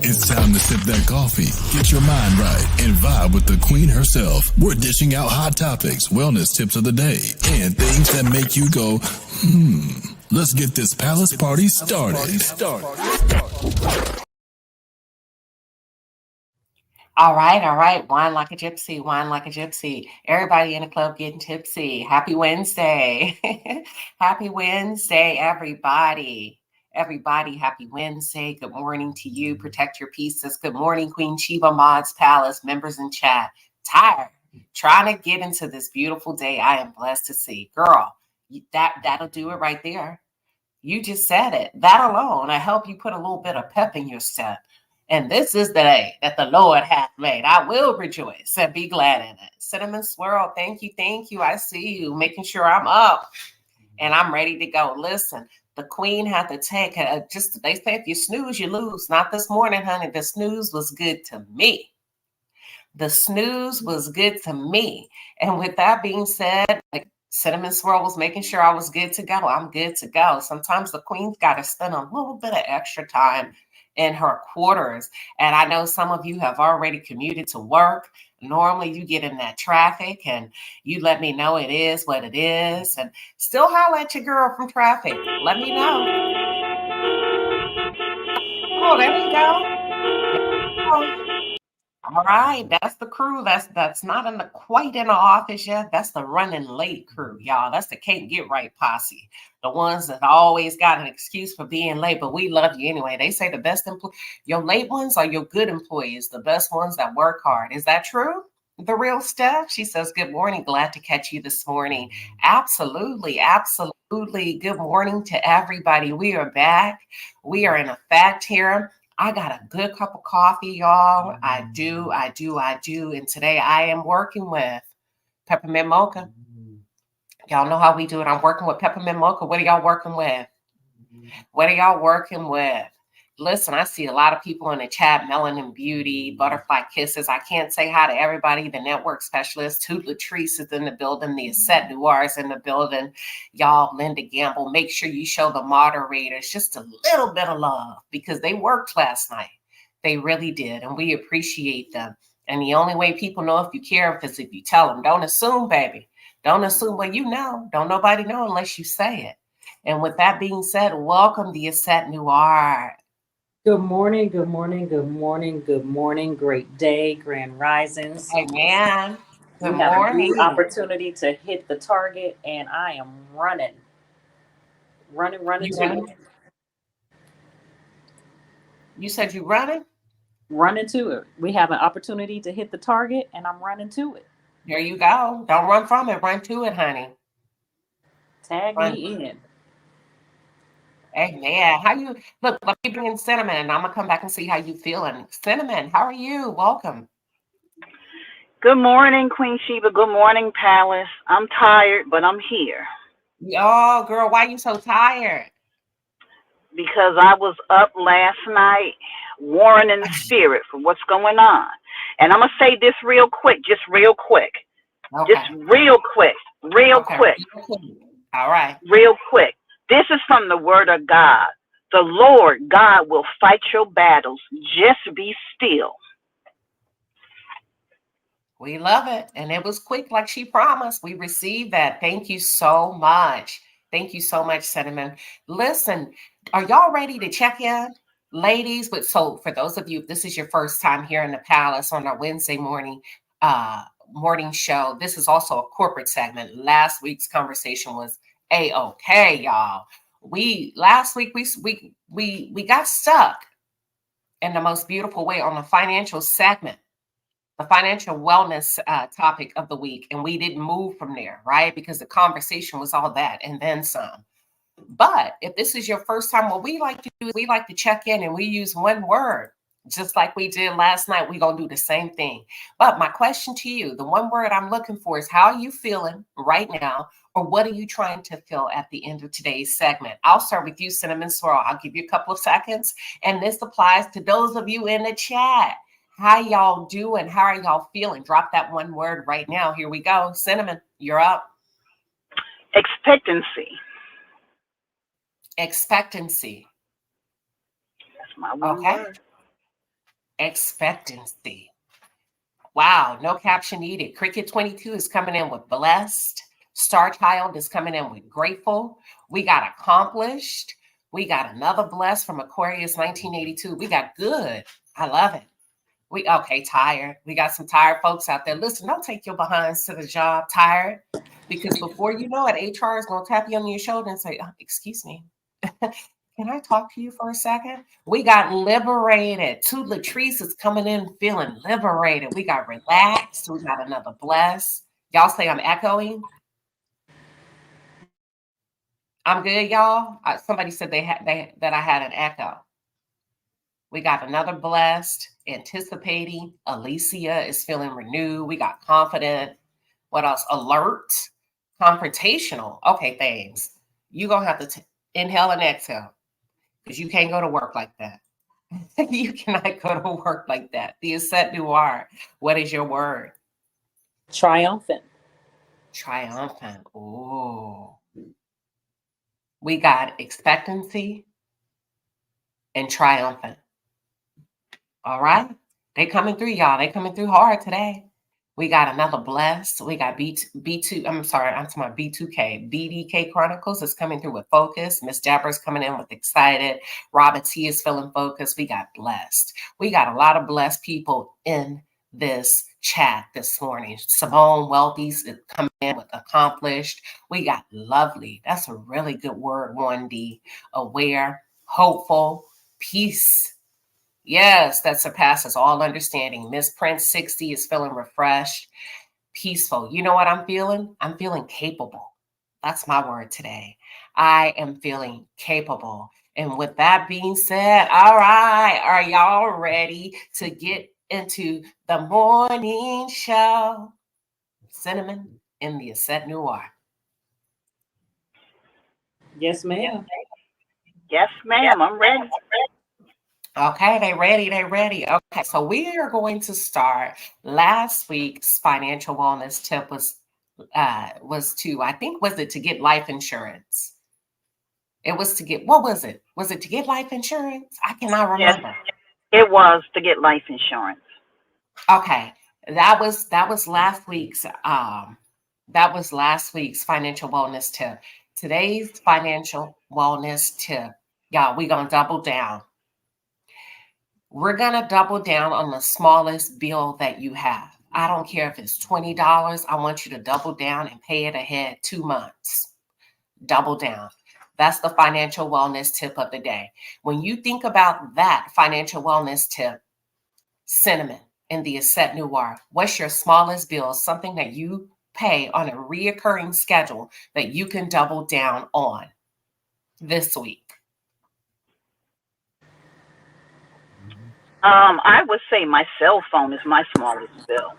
It's time to sip that coffee, get your mind right, and vibe with the queen herself. We're dishing out hot topics, wellness tips of the day, and things that make you go, Let's get this palace party started. All right. Wine like a gypsy, wine like a gypsy. Everybody in the club getting tipsy. Happy Wednesday. Happy Wednesday, everybody. Everybody, happy Wednesday. Good morning to you. Protect your pieces. Good morning, Queen Shiba, Mods, Palace, members in chat. Tired. Trying to get into this beautiful day I am blessed to see. Girl, that'll do it right there. You just said it. That alone, I help you put a little bit of pep in your step. And this is the day that the Lord hath made. I will rejoice and be glad in it. Cinnamon Swirl, thank you. I see you, making sure I'm up and I'm ready to go. Listen, the queen had to take they say if you snooze, you lose. Not this morning, honey. The snooze was good to me. The snooze was good to me. And with that being said, Cinnamon Swirl was making sure I was good to go. I'm good to go. Sometimes the queen's got to spend a little bit of extra time in her quarters. And I know some of you have already commuted to work. Normally you get in that traffic and you let me know it is what it is. And still holler at your girl from traffic. Let me know. Oh, there you go. All right, that's the crew. That's not quite in the office yet. That's the running late crew, y'all. That's the can't get right posse. The ones that always got an excuse for being late, but we love you anyway. They say the best your late ones are your good employees, the best ones that work hard. Is that true? The real Steph? She says, good morning. Glad to catch you this morning. Absolutely. Good morning to everybody. We are back. We are in effect here. I got a good cup of coffee, y'all. I do. And today I am working with peppermint mocha. Y'all know how we do it. I'm working with peppermint mocha. What are y'all working with? Listen, I see a lot of people in the chat, Melanin Beauty, Butterfly Kisses. I can't say hi to everybody. The network specialist, Toot Latrice is in the building. The Asset Noir is in the building. Y'all, Linda Gamble, make sure you show the moderators just a little bit of love because they worked last night. They really did, and we appreciate them. And the only way people know if you care is if you tell them. Don't assume, baby. Don't assume what you know. Don't nobody know unless you say it. And with that being said, welcome the Asset Noir. Good morning. Great day, grand risings. Amen. We have a new opportunity to hit the target, and I am running to it. You said you running? Running to it. We have an opportunity to hit the target, and I'm running to it. There you go. Don't run from it. Run to it, honey. Tag me in. Amen. How you look? Let me bring in Cinnamon, and I'm gonna come back and see how you feeling. Cinnamon, how are you? Welcome. Good morning, Queen Shiba. Good morning, Palace. I'm tired, but I'm here. Oh, girl, why are you so tired? Because I was up last night warring in the spirit for what's going on. And I'm going to say this real quick. Okay. All right. Real quick. This is from the word of God. The Lord God will fight your battles. Just be still. We love it. And it was quick like she promised. We received that. Thank you so much. Thank you so much, Cinnamon. Listen, are y'all ready to check in? Ladies, so for those of you, if this is your first time here in the Palace on our Wednesday morning show, this is also a corporate segment. Last week's conversation was A-OK, y'all. Last week we got stuck in the most beautiful way on the financial segment, the financial wellness topic of the week, and we didn't move from there, right? Because the conversation was all that and then some. But if this is your first time, what we like to do is we like to check in and we use one word, just like we did last night. We're going to do the same thing. But my question to you, the one word I'm looking for is how are you feeling right now? Or what are you trying to feel at the end of today's segment? I'll start with you, Cinnamon Swirl. I'll give you a couple of seconds. And this applies to those of you in the chat. How y'all doing? How are y'all feeling? Drop that one word right now. Here we go. Cinnamon, you're up. Expectancy. Expectancy. That's my one word. expectancy. Wow, no caption needed. Cricket 22 is coming in with blessed. Star Child is coming in with grateful. We got accomplished. We got another blessed from Aquarius 1982. We got good. I love it. We okay, tired. We got some tired folks out there. Listen, don't take your behinds to the job tired, because before you know it, HR is going to tap you on your shoulder and say, excuse me, can I talk to you for a second? We got liberated. Two Latrice is coming in feeling liberated. We got relaxed. We got another bless. Y'all say I'm echoing. I'm good, y'all. Somebody said that I had an echo. We got another blessed, anticipating. Alicia is feeling renewed. We got confident. What else? Alert, confrontational. Okay, thanks. You're going to have to inhale and exhale, because you can't go to work like that. You cannot go to work like that. The Asset Noir. What is your word? Triumphant. Triumphant. Oh. We got expectancy and triumphant. All right. They coming through, y'all. They coming through hard today. We got another blessed. We got B2. I'm sorry. I'm talking about B2K. BDK Chronicles is coming through with focus. Miss Deborah's coming in with excited. Robin T is feeling focused. We got blessed. We got a lot of blessed people in this chat this morning. Simone Wealthy's coming in with accomplished. We got lovely. That's a really good word, 1D. Aware, hopeful, peace. Yes, that surpasses all understanding. Miss Prince 60 is feeling refreshed, peaceful. You know what I'm feeling? I'm feeling capable. That's my word today. I am feeling capable. And with that being said, all right, are y'all ready to get into the morning show? Cinnamon in the Asset Noir. Yes, ma'am. Yes, ma'am. I'm ready. Okay, they ready. Okay, so we are going to start. Last week's financial wellness tip was to, I think, was it to get life insurance? It was to get, what was it? Was it to get life insurance? I cannot remember. Yes, it was to get life insurance. Okay, that was last week's financial wellness tip. Today's financial wellness tip, y'all, we're gonna double down. We're going to double down on the smallest bill that you have. I don't care if it's $20. I want you to double down and pay it ahead 2 months. Double down. That's the financial wellness tip of the day. When you think about that financial wellness tip, Cinnamon in the Asset Noir, what's your smallest bill, something that you pay on a reoccurring schedule that you can double down on this week? I would say my cell phone is my smallest bill.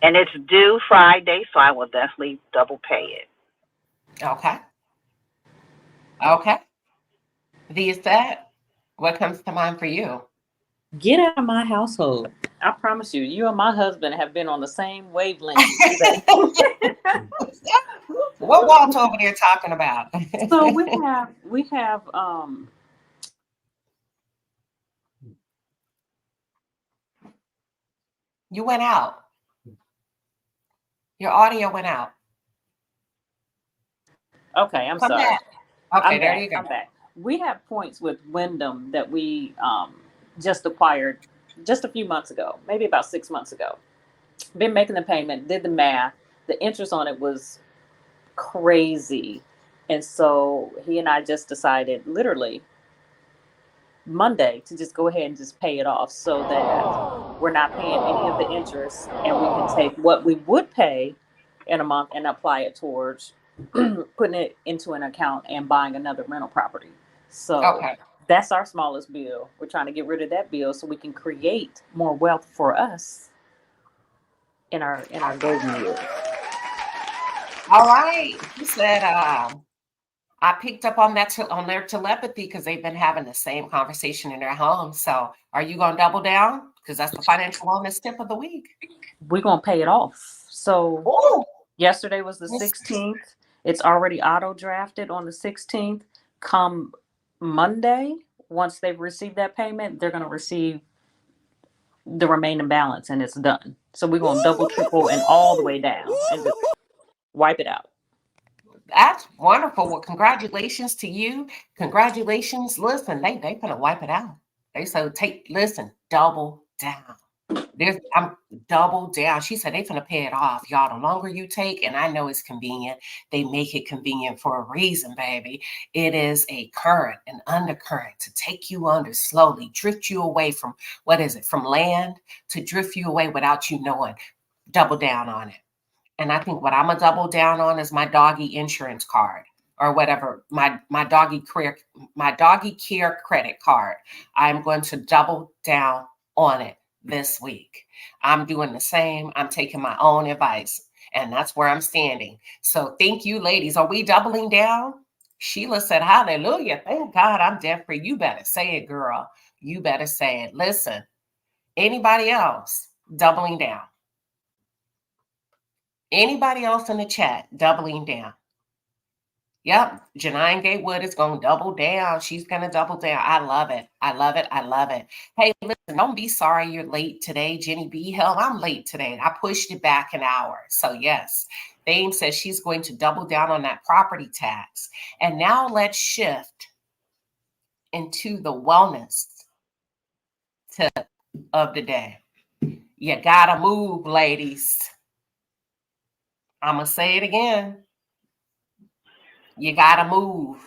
And it's due Friday, so I will definitely double pay it. Okay. Okay. The Asset, what comes to mind for you? Get out of my household. I promise you, you and my husband have been on the same wavelength. What Walt over there talking about? So we have You went out. Your audio went out. okay, I'm Come sorry. back. Okay, I'm there back. you go. I'm back. We have points with Wyndham that we just acquired just a few months ago, maybe about 6 months ago. Been making the payment, did the math. The interest on it was crazy. And so he and I just decided literally Monday to just go ahead and just pay it off so that we're not paying any of the interest, and we can take what we would pay in a month and apply it towards putting it into an account and buying another rental property. So Okay. that's our smallest bill. We're trying to get rid of that bill so we can create more wealth for us in our golden years. All right. He said, I picked up on that on their telepathy because they've been having the same conversation in their home. So are you going to double down? Because that's the financial wellness tip of the week. We're going to pay it off. So Ooh. Yesterday was the 16th. It's already auto drafted on the 16th. Come Monday, once they've received that payment, they're going to receive the remaining balance and it's done. So we're going to double, triple, and all the way down and just wipe it out. That's wonderful. Well, congratulations to you. Congratulations. Listen, they gonna wipe it out. They said, listen, double down. I'm double down. She said they finna pay it off, y'all. The longer you take, and I know it's convenient, they make it convenient for a reason, baby. It is a current, an undercurrent to take you under slowly, drift you away from from land to drift you away without you knowing. Double down on it. And I think what I'm gonna double down on is my doggy insurance card or whatever, my doggy care credit card. I'm going to double down on it this week. I'm doing the same. I'm taking my own advice, and that's where I'm standing. So thank you, ladies. Are we doubling down? Sheila said, hallelujah. Thank God I'm debt free. You better say it, girl. You better say it. Listen, anybody else doubling down? Anybody else in the chat doubling down? Yep, Janine Gatewood is going to double down. She's going to double down. I love it. I love it. I love it. Hey, listen, don't be sorry you're late today, Jenny B. Hell, I'm late today. I pushed it back an hour. So yes, Fame says she's going to double down on that property tax. And now let's shift into the wellness tip of the day. You got to move, ladies. I'm going to say it again. You got to move.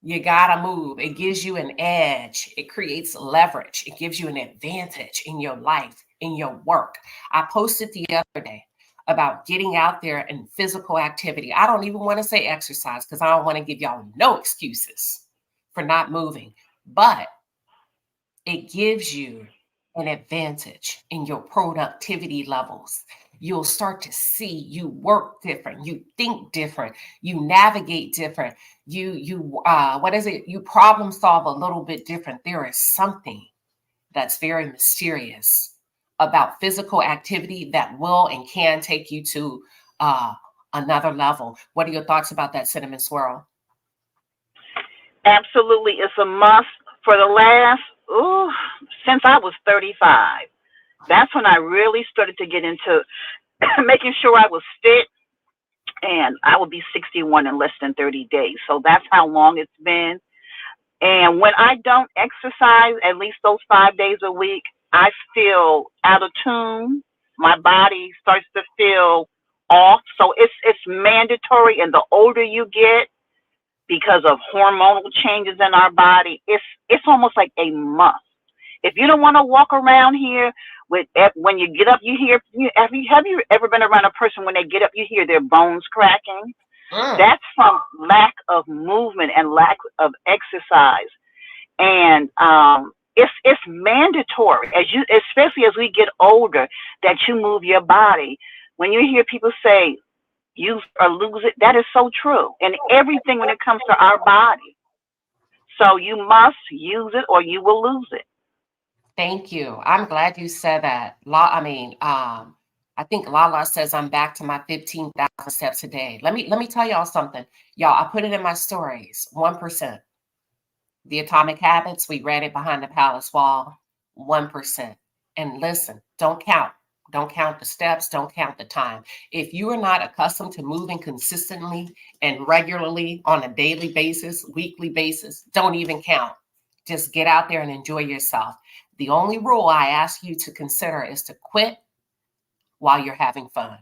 You got to move. It gives you an edge. It creates leverage. It gives you an advantage in your life, in your work. I posted the other day about getting out there and physical activity. I don't even want to say exercise because I don't want to give y'all no excuses for not moving. But it gives you an advantage in your productivity levels. You'll start to see you work different, you think different, you navigate different, you problem solve a little bit different. There is something that's very mysterious about physical activity that will and can take you to another level. What are your thoughts about that, Cinnamon Swirl? Absolutely, it's a must. For the last, since I was 35, that's when I really started to get into making sure I was fit, and I will be 61 in less than 30 days. So that's how long it's been. And when I don't exercise at least those 5 days a week, I feel out of tune. My body starts to feel off. So it's mandatory. And the older you get, because of hormonal changes in our body, it's almost like a must. If you don't want to walk around here when you get up, you hear, have you ever been around a person when they get up, you hear their bones cracking? That's from lack of movement and lack of exercise. And it's mandatory, especially as we get older, that you move your body. When you hear people say, use or lose it, that is so true. And everything when it comes to our body. So you must use it or you will lose it. Thank you. I'm glad you said that. I think Lala says I'm back to my 15,000 steps a day. Let me tell y'all something. Y'all, I put it in my stories. 1%. The Atomic Habits, we read it behind the palace wall. 1%. And listen, don't count. Don't count the steps. Don't count the time. If you are not accustomed to moving consistently and regularly on a daily basis, weekly basis, don't even count. Just get out there and enjoy yourself. The only rule I ask you to consider is to quit while you're having fun.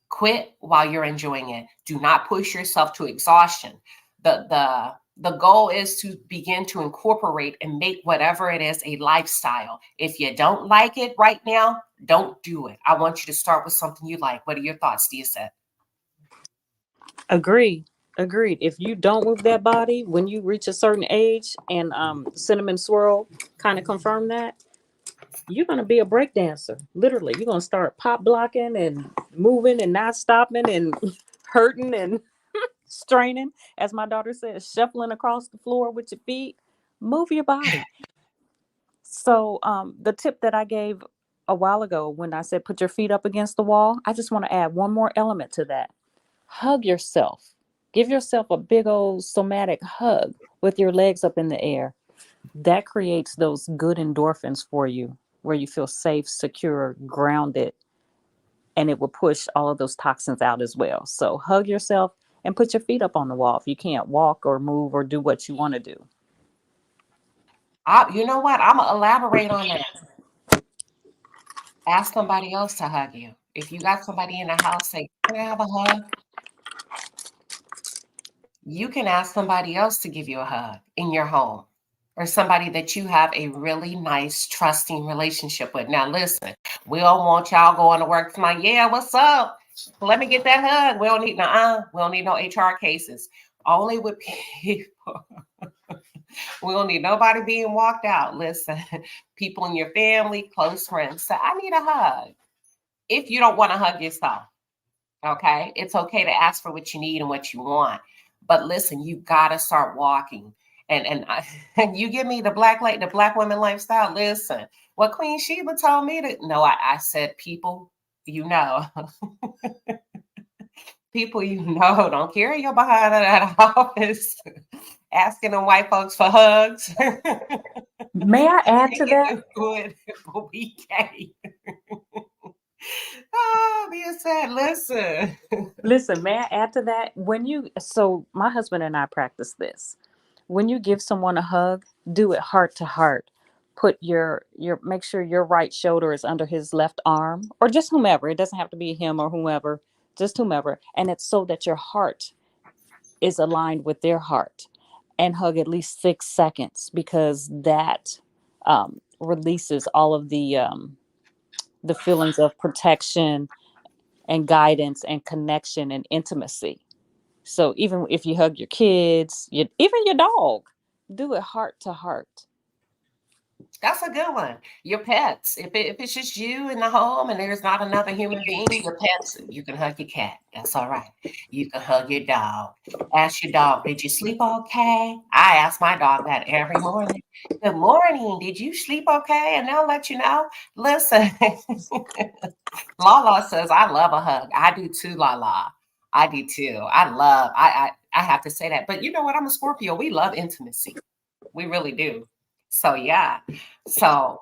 Quit while you're enjoying it. Do not push yourself to exhaustion. The goal is to begin to incorporate and make whatever it is a lifestyle. If you don't like it right now, don't do it. I want you to start with something you like. What are your thoughts, Dia? Agreed. If you don't move that body when you reach a certain age, and Cinnamon Swirl kind of confirmed that, you're going to be a break dancer. Literally, you're going to start pop blocking and moving and not stopping and hurting and straining, as my daughter says, shuffling across the floor with your feet. Move your body. So the tip that I gave a while ago when I said put your feet up against the wall, I just want to add one more element to that. Hug yourself. Give yourself a big old somatic hug with your legs up in the air. that creates those good endorphins for you, where you feel safe, secure, grounded, and it will push all of those toxins out as well. So hug yourself and put your feet up on the wall if you can't walk or move or do what you want to do. You know what? I'm going to elaborate on that. Ask somebody else to hug you. If you got somebody in the house, say, can I have a hug? You can ask somebody else to give you a hug in your home, or somebody that you have a really nice, trusting relationship with. Now, listen, we don't want y'all going to work tomorrow. Yeah, what's up? Let me get that hug. We don't need we don't need no HR cases. Only with people. We don't need nobody being walked out. Listen, people in your family, close friends say, I need a hug. If you don't want to hug yourself, okay, it's okay to ask for what you need and what you want. But listen, you gotta start walking. And you give me the black women lifestyle. Listen, what Queen Sheba told me to. No, I said people, you know, people, you know, don't carry your behind in that office asking them white folks for hugs. May I add to that? Good, but we can't. Oh, being said, listen. Listen, may I add to that? So my husband and I practice this. When you give someone a hug, do it heart to heart. Put make sure your right shoulder is under his left arm, or just whomever. It doesn't have to be him or whomever, just whomever. And it's so that your heart is aligned with their heart, and hug at least 6 seconds, because that releases all of the feelings of protection and guidance and connection and intimacy. So even if you hug your kids, even your dog, do it heart to heart. That's a good one. Your pets. If it's just you in the home and there's not another human being, your pets, you can hug your cat. That's all right. You can hug your dog. Ask your dog, did you sleep okay? I ask my dog that every morning. Good morning. Did you sleep okay? And they'll let you know. Listen, Lala says, I love a hug. I do too, Lala. I do too. I have to say that. But you know what? I'm a Scorpio. We love intimacy. We really do. So yeah. So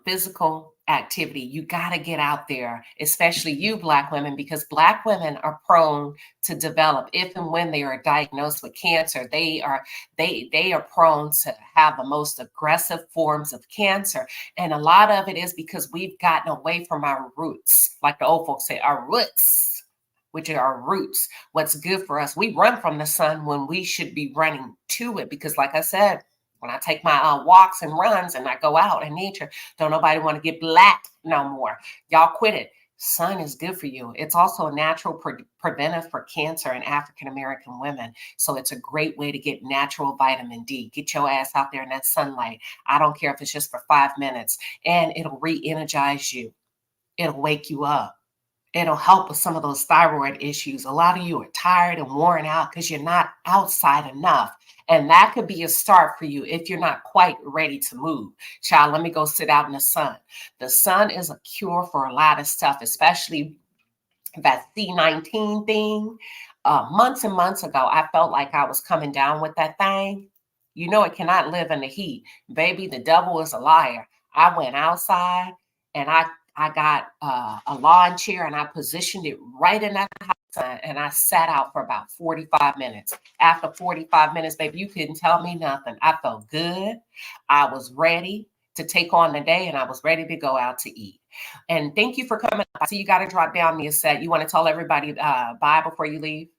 physical activity, you got to get out there, especially you Black women, because Black women are prone to develop, if and when they are diagnosed with cancer, they are prone to have the most aggressive forms of cancer. And a lot of it is because we've gotten away from our roots, like the old folks say, our roots, which are our roots, what's good for us. We run from the sun when we should be running to it, because like I said, when I take my walks and runs and I go out in nature, don't nobody want to get black no more. Y'all quit it. Sun is good for you. It's also a natural preventive for cancer in African-American women. So it's a great way to get natural vitamin D. Get your ass out there in that sunlight. I don't care if it's just for 5 minutes, and it'll re-energize you. It'll wake you up. It'll help with some of those thyroid issues. A lot of you are tired and worn out because you're not outside enough. And that could be a start for you if you're not quite ready to move. Child, let me go sit out in the sun. The sun is a cure for a lot of stuff, especially that C19 thing. Months and months ago, I felt like I was coming down with that thing. You know, it cannot live in the heat. Baby, the devil is a liar. I went outside and I got a lawn chair and I positioned it right in that house and I sat out for about 45 minutes. After 45 minutes, baby, you couldn't tell me nothing. I felt good. I was ready to take on the day and I was ready to go out to eat. And thank you for coming. I see you got to drop down the set. You want to tell everybody bye before you leave?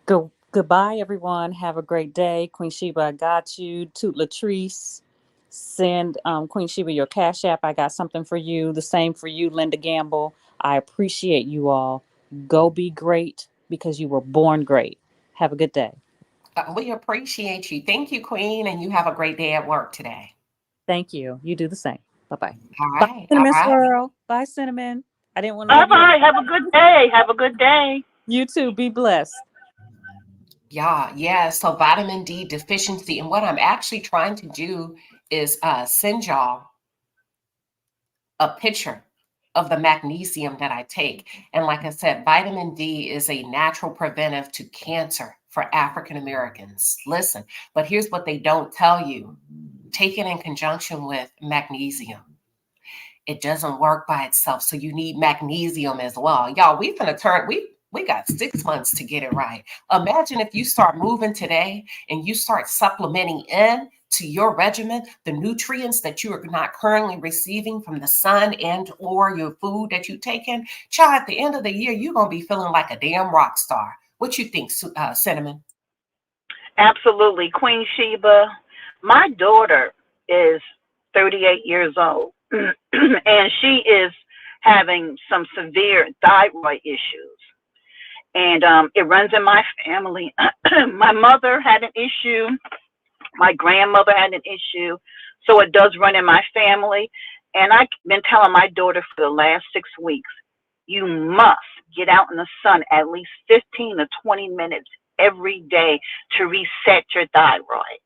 Goodbye, everyone. Have a great day. Queen Sheba, I got you. Toot Latrice. Send Queen Sheba your Cash App. I got something for you. The same for you, Linda Gamble. I appreciate you all. Go be great because you were born great. Have a good day. We appreciate you. Thank you, Queen. And you have a great day at work today. Thank you. You do the same. Bye-bye. All Bye, right. All Cinnamon right. Swirl. Bye, Cinnamon. I didn't want to Bye leave you. bye. Have a good day. Have a good day. You too. Be blessed. Yeah. So vitamin D deficiency. And what I'm actually trying to do is send y'all a picture of the magnesium that I take. And like I said, vitamin D is a natural preventive to cancer for African Americans. Listen, but here's what they don't tell you. Take it in conjunction with magnesium. It doesn't work by itself. So you need magnesium as well. Y'all, we got 6 months to get it right. Imagine if you start moving today and you start supplementing in to your regimen the nutrients that you are not currently receiving from the sun and or your food that you take in. Child, at the end of the year, you're going to be feeling like a damn rock star. What you think, Cinnamon? Absolutely. Queen Sheba, my daughter is 38 years old, and she is having some severe thyroid issues. And it runs in my family. My mother had an issue. My grandmother had an issue. So it does run in my family. And I've been telling my daughter for the last 6 weeks, you must get out in the sun at least 15 to 20 minutes every day to reset your thyroid.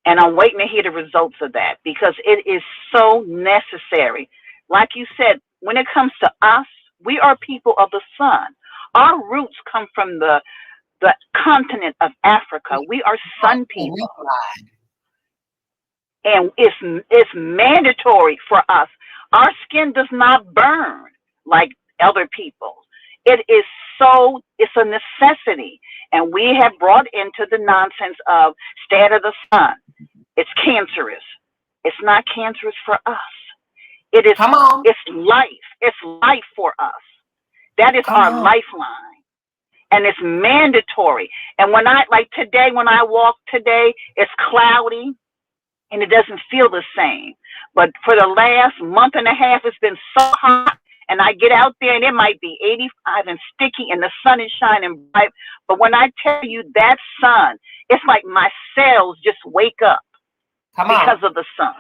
And I'm waiting to hear the results of that because it is so necessary. Like you said, when it comes to us, we are people of the sun. Our roots come from the continent of Africa. We are sun people. And it's mandatory for us. Our skin does not burn like other people's. It's a necessity. And we have brought into the nonsense of stay out of the sun. It's cancerous. It's not cancerous for us. It's life. It's life for us. That is our lifeline. And it's mandatory. And when I walk today, it's cloudy and it doesn't feel the same. But for the last month and a half, it's been so hot. And I get out there and it might be 85 and sticky and the sun is shining bright. But when I tell you that sun, it's like my cells just wake up because of the sun.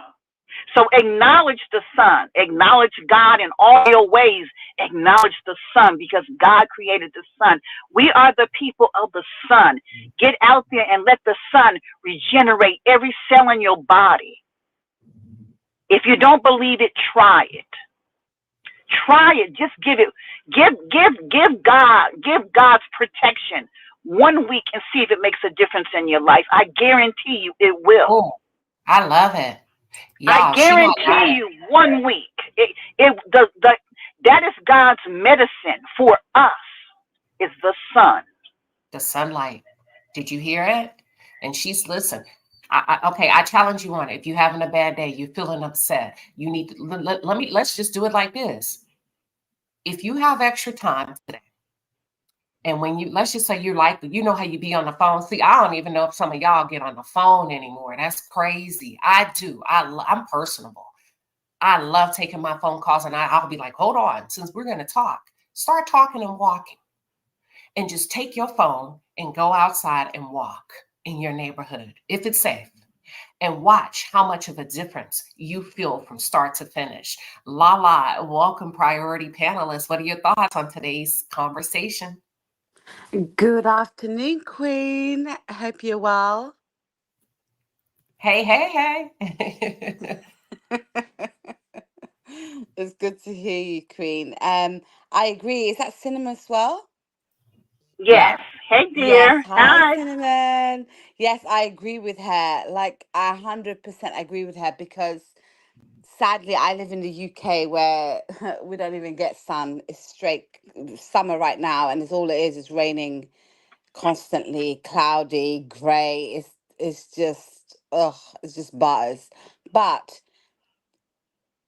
So acknowledge the sun, acknowledge God in all your ways, acknowledge the sun because God created the sun. We are the people of the sun. Get out there and let the sun regenerate every cell in your body. If you don't believe it, try it. Try it. Just give God's protection 1 week and see if it makes a difference in your life. I guarantee you it will. Oh, I love it. I guarantee you 1 week. That is God's medicine for us is the sun. The sunlight. Did you hear it? And listen. I challenge you on it. If you're having a bad day, you're feeling upset, you need to let's just do it like this. If you have extra time today, and let's just say you're like, you know how you be on the phone. See, I don't even know if some of y'all get on the phone anymore. That's crazy. I do. I'm personable. I love taking my phone calls and I'll be like, hold on, since we're going to talk, start talking and walking. And just take your phone and go outside and walk in your neighborhood, if it's safe, and watch how much of a difference you feel from start to finish. Lala, welcome, priority panelists. What are your thoughts on today's conversation? Good afternoon, Queen. I hope you're well. Hey. It's good to hear you, Queen. I agree. Is that Cinnamon as well? Yes. Hey, dear. Yes. Hi, Cinnamon. Yes, I agree with her. Like, 100% agree with her because sadly, I live in the UK where we don't even get sun. It's straight summer right now, and it's all it is raining constantly, cloudy, grey. It's just it's just butters. But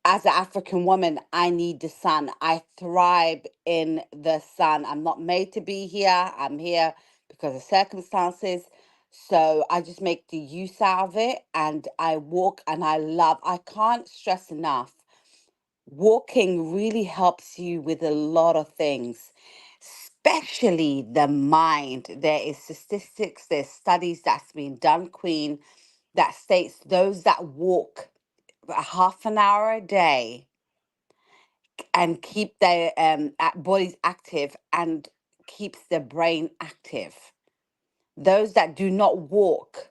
as an African woman, I need the sun. I thrive in the sun. I'm not made to be here. I'm here because of circumstances. So I just make the use out of it and I walk and I can't stress enough. Walking really helps you with a lot of things, especially the mind. There is statistics, there's studies that's been done, Queen, that states those that walk a half an hour a day and keep their bodies active and keeps their brain active. Those that do not walk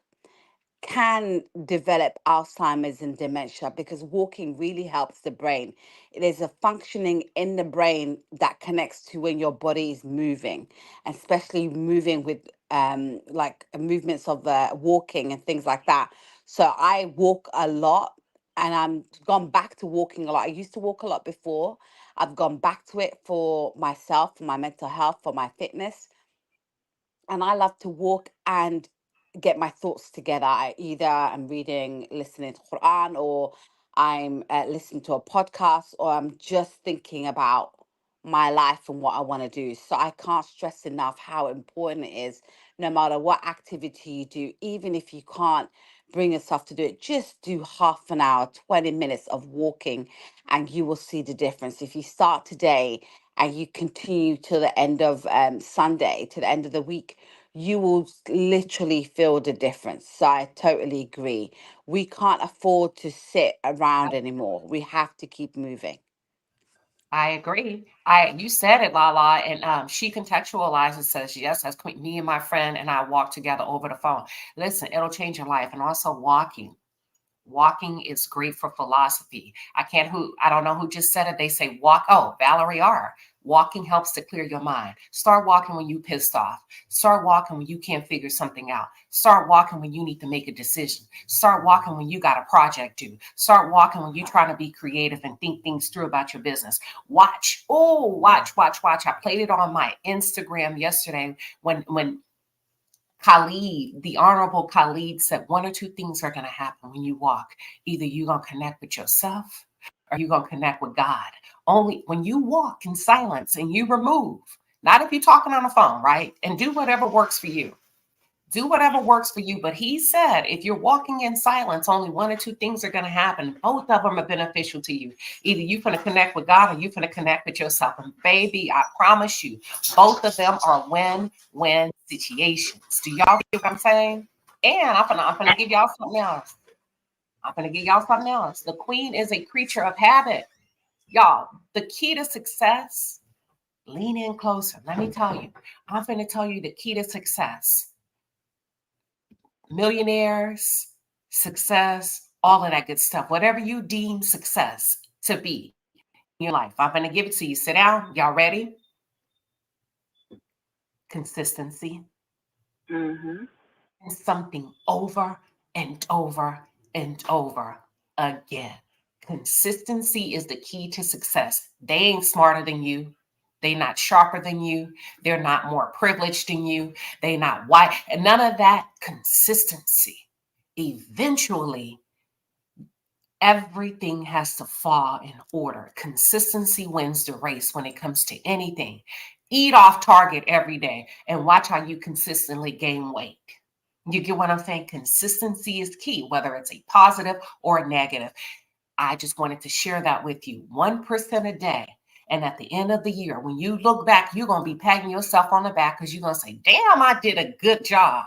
can develop Alzheimer's and dementia because walking really helps the brain. There's a functioning in the brain that connects to when your body is moving, especially moving with like movements of walking and things like that. So I walk a lot, and I'm gone back to walking a lot. I used to walk a lot before. I've gone back to it for myself, for my mental health, for my fitness. And I love to walk and get my thoughts together. Either I'm reading, listening to Quran, or I'm listening to a podcast, or I'm just thinking about my life and what I want to do. So I can't stress enough how important it is, no matter what activity you do, even if you can't bring yourself to do it, just do half an hour, 20 minutes of walking, and you will see the difference. If you start today and you continue to the end of Sunday, to the end of the week, you will literally feel the difference. So I totally agree. We can't afford to sit around anymore. We have to keep moving. I agree. You said it, Lala, and she contextualizes, says, yes, that's me and my friend and I walk together over the phone. Listen, it'll change your life. And also walking. Walking is great for philosophy. I don't know who just said it. They say walk. Oh, Valerie R. Walking helps to clear your mind. Start walking when you pissed off. Start walking when you can't figure something out. Start walking when you need to make a decision. Start walking when you got a project due. Start walking when you're trying to be creative and think things through about your business. Watch. Oh, watch. I played it on my Instagram yesterday when Khalid, the Honorable Khalid, said one or two things are going to happen when you walk. Either you're going to connect with yourself or you're going to connect with God. Only when you walk in silence and you remove, not if you're talking on the phone, right? And do whatever works for you. Do whatever works for you. But he said, if you're walking in silence, only one or two things are going to happen. Both of them are beneficial to you. Either you're going to connect with God or you're going to connect with yourself. And baby, I promise you, both of them are win-win situations. Do y'all get what I'm saying? And I'm gonna give y'all something else. The queen is a creature of habit. Y'all, the key to success, lean in closer. Let me tell you. I'm going to tell you the key to success. Millionaires, success, all of that good stuff, whatever you deem success to be in your life. I'm going to give it to you. Sit down. Y'all ready? Consistency. Mm-hmm. And something over and over and over again. Consistency is the key to success. They ain't smarter than you. They not sharper than you. They're not more privileged than you. They not white. And none of that. Consistency. Eventually, everything has to fall in order. Consistency wins the race when it comes to anything. Eat off target every day and watch how you consistently gain weight. You get what I'm saying? Consistency is key, whether it's a positive or a negative. I just wanted to share that with you. 1% a day. And at the end of the year, when you look back, you're going to be patting yourself on the back because you're going to say, damn, I did a good job.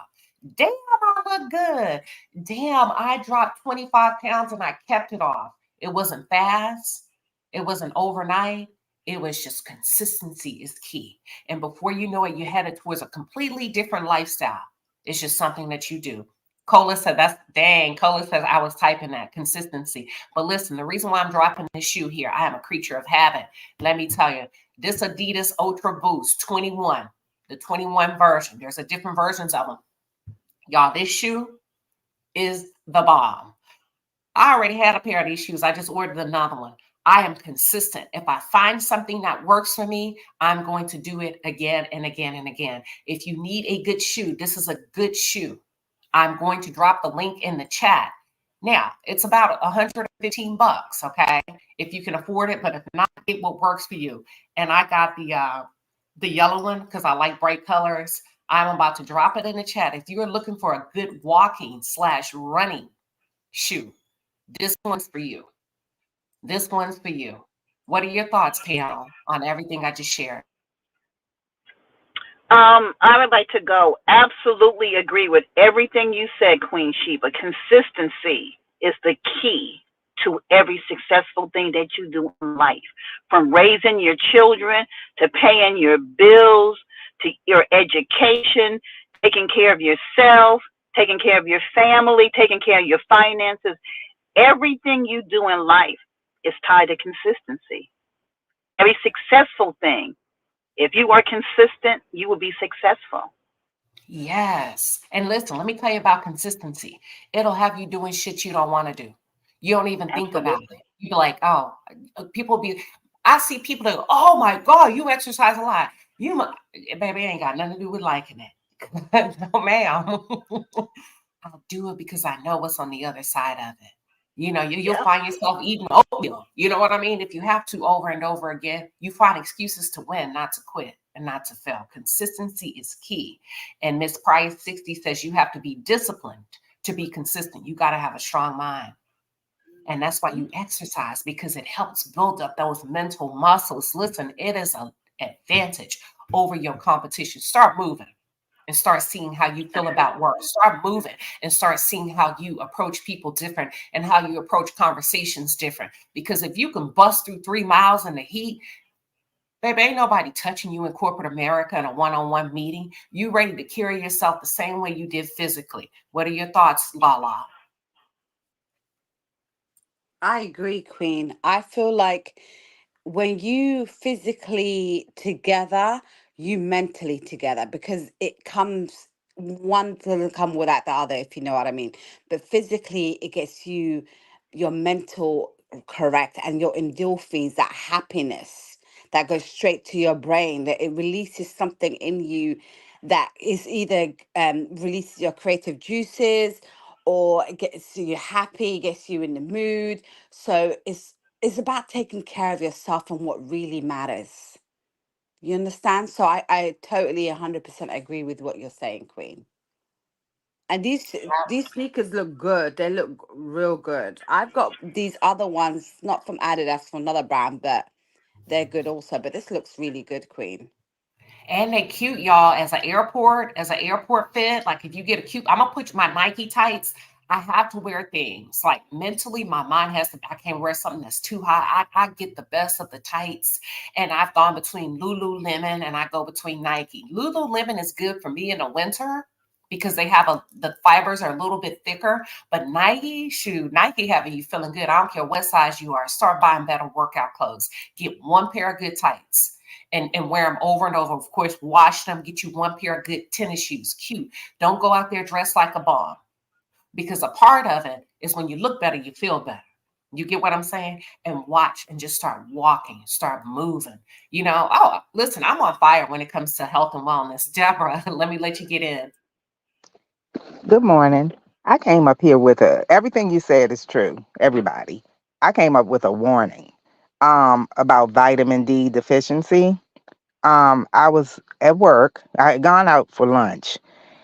Damn, I look good. Damn, I dropped 25 pounds and I kept it off. It wasn't fast. It wasn't overnight. It was just consistency is key. And before you know it, you're headed towards a completely different lifestyle. It's just something that you do. Cola said, Cola says, I was typing that consistency. But listen, the reason why I'm dropping this shoe here, I am a creature of habit. Let me tell you, this Adidas Ultra Boost 21, the 21 version. There's a different versions of them. Y'all, this shoe is the bomb. I already had a pair of these shoes. I just ordered another one. I am consistent. If I find something that works for me, I'm going to do it again and again and again. If you need a good shoe, this is a good shoe. I'm going to drop the link in the chat. Now, it's about $115, okay? If you can afford it, but if not, get what works for you. And I got the yellow one because I like bright colors. I'm about to drop it in the chat. If you're looking for a good walking/running shoe, this one's for you. This one's for you. What are your thoughts, panel, on everything I just shared? I would like to go. Absolutely agree with everything you said, Queen Sheba. Consistency is the key to every successful thing that you do in life, from raising your children to paying your bills to your education, taking care of yourself. taking care of your family, taking care of your finances. Everything you do in life is tied to consistency. Every successful thing, if you are consistent, you will be successful. Yes. And listen, let me tell you about consistency. It'll have you doing shit you don't want to do. You don't even think about Absolutely. it. You be like, oh, people be, I see people that go, oh my God, you exercise a lot. Baby, it ain't got nothing to do with liking it. No, ma'am. I'll do it because I know what's on the other side of it. You'll Yep. find yourself eating oatmeal. You know what I mean? If you have to over and over again, you find excuses to win, not to quit and not to fail. Consistency is key. And Miss Price 60 says you have to be disciplined to be consistent. You got to have a strong mind. And that's why you exercise, because it helps build up those mental muscles. Listen, it is an advantage over your competition. Start moving and start seeing how you feel about work. Start moving and start seeing how you approach people different and how you approach conversations different. Because if you can bust through 3 miles in the heat, baby, ain't nobody touching you in corporate America in a one-on-one meeting. You ready to carry yourself the same way you did physically. What are your thoughts, Lala? I agree, Queen. I feel like when you physically together, you mentally together, because it comes, one doesn't come without the other, if you know what I mean. But physically, it gets you your mental correct, and your endorphins, that happiness that goes straight to your brain, that it releases something in you that is either releases your creative juices, or it gets you happy, gets you in the mood. So it's about taking care of yourself and what really matters. You understand? So I totally 100% agree with what you're saying, Queen. And these sneakers look good. They look real good. I've got these other ones, not from Adidas, from another brand, but they're good also. But this looks really good, Queen. And they cute, y'all, as an airport fit. Like if you get a cute, I'm gonna put my Nike tights. I have to wear things like mentally, my mind has to, I can't wear something that's too high. I get the best of the tights. And I've gone between Lululemon and I go between Nike. Lululemon is good for me in the winter because they have the fibers are a little bit thicker. But Nike, shoot, Nike having you feeling good. I don't care what size you are. Start buying better workout clothes. Get one pair of good tights and wear them over and over. Of course, wash them, get you one pair of good tennis shoes. Cute. Don't go out there dressed like a bomb, because a part of it is when you look better, you feel better. You get what I'm saying? And watch and just start walking, start moving. Oh, listen, I'm on fire when it comes to health and wellness. Deborah, let me let you get in. Good morning. I came up here with everything you said is true, everybody. I came up with a warning about vitamin D deficiency. I was at work. I had gone out for lunch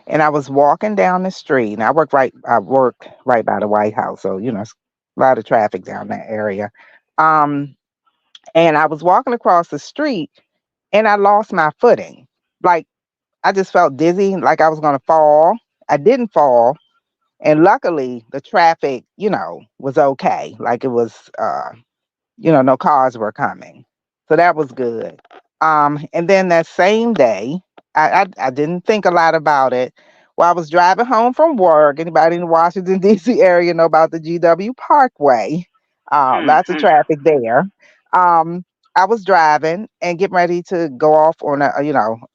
and I was walking down the street. And I work right by the White House, so it's a lot of traffic down that area. Um and I was walking across the street and I lost my footing. Like I just felt dizzy, like I was gonna fall. I didn't fall, and luckily the traffic was okay, like it was no cars were coming, so that was good. And then that same day, I didn't think a lot about it. While I was driving home from work, anybody in the Washington DC area know about the GW Parkway? Lots of Hmm. traffic there. um I was driving and getting ready to go off on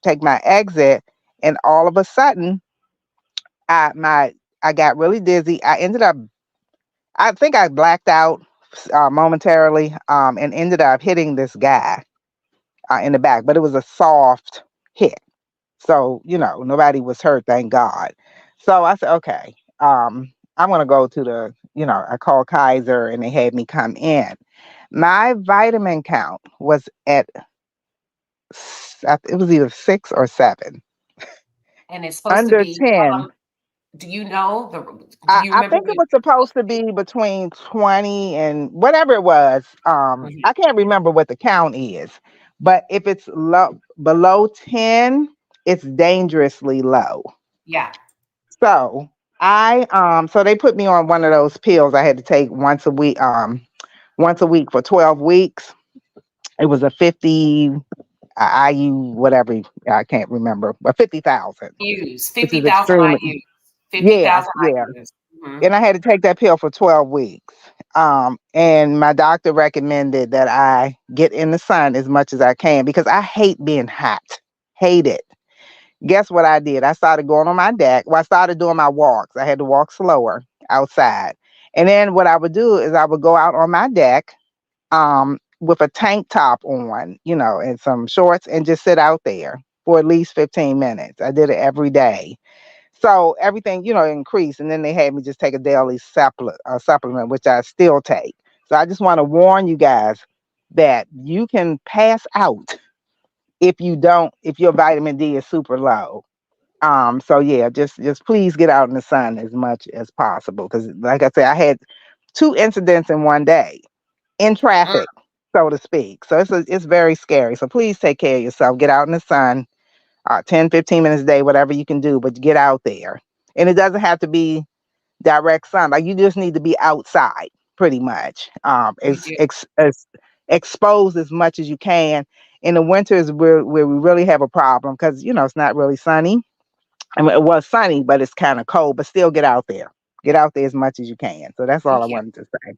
take my exit, and all of a sudden I got really dizzy. I think I blacked out momentarily, and ended up hitting this guy in the back, but it was a soft hit. So, nobody was hurt, thank God. So I said, okay, I'm going to go to I called Kaiser and they had me come in. My vitamin count was it was either 6 or 7, And it's supposed to under be, 10. do you know do I, you I remember think it was supposed to be between 20 and whatever it was. Mhm. I can't remember what the count is, but if it's below 10, it's dangerously low. Yeah. So so they put me on one of those pills I had to take once a week for 12 weeks. It was a 50 IU, whatever, I can't remember, but 50,000, Use which is 50,000 extremely. IU. Yeah, 50,000 yeah. IUs. Mhm. And I had to take that pill for 12 weeks. And my doctor recommended that I get in the sun as much as I can because I hate being hot. Hate it. Guess what I did? I started going on my deck. Well, I started doing my walks. I had to walk slower outside. And then what I would do is I would go out on my deck with a tank top on, and some shorts and just sit out there for at least 15 minutes. I did it every day. So everything, increased. And then they had me just take a daily supplement, which I still take. So I just want to warn you guys that you can pass out if your vitamin D is super low. So yeah, just please get out in the sun as much as possible. Cause like I said, I had 2 incidents in one day in Mm, traffic, so to speak. So it's very scary. So please take care of yourself. Get out in the sun, 10, 15 minutes a day, whatever you can do, but get out there. And it doesn't have to be direct sun. Like you just need to be outside pretty much. you do. As exposed as much as you can. In the winter is where we really have a problem because it's not really sunny. I mean, it was sunny, but it's kind of cold. But still, get out there. Get out there as much as you can. So that's all I Thank you. wanted to say.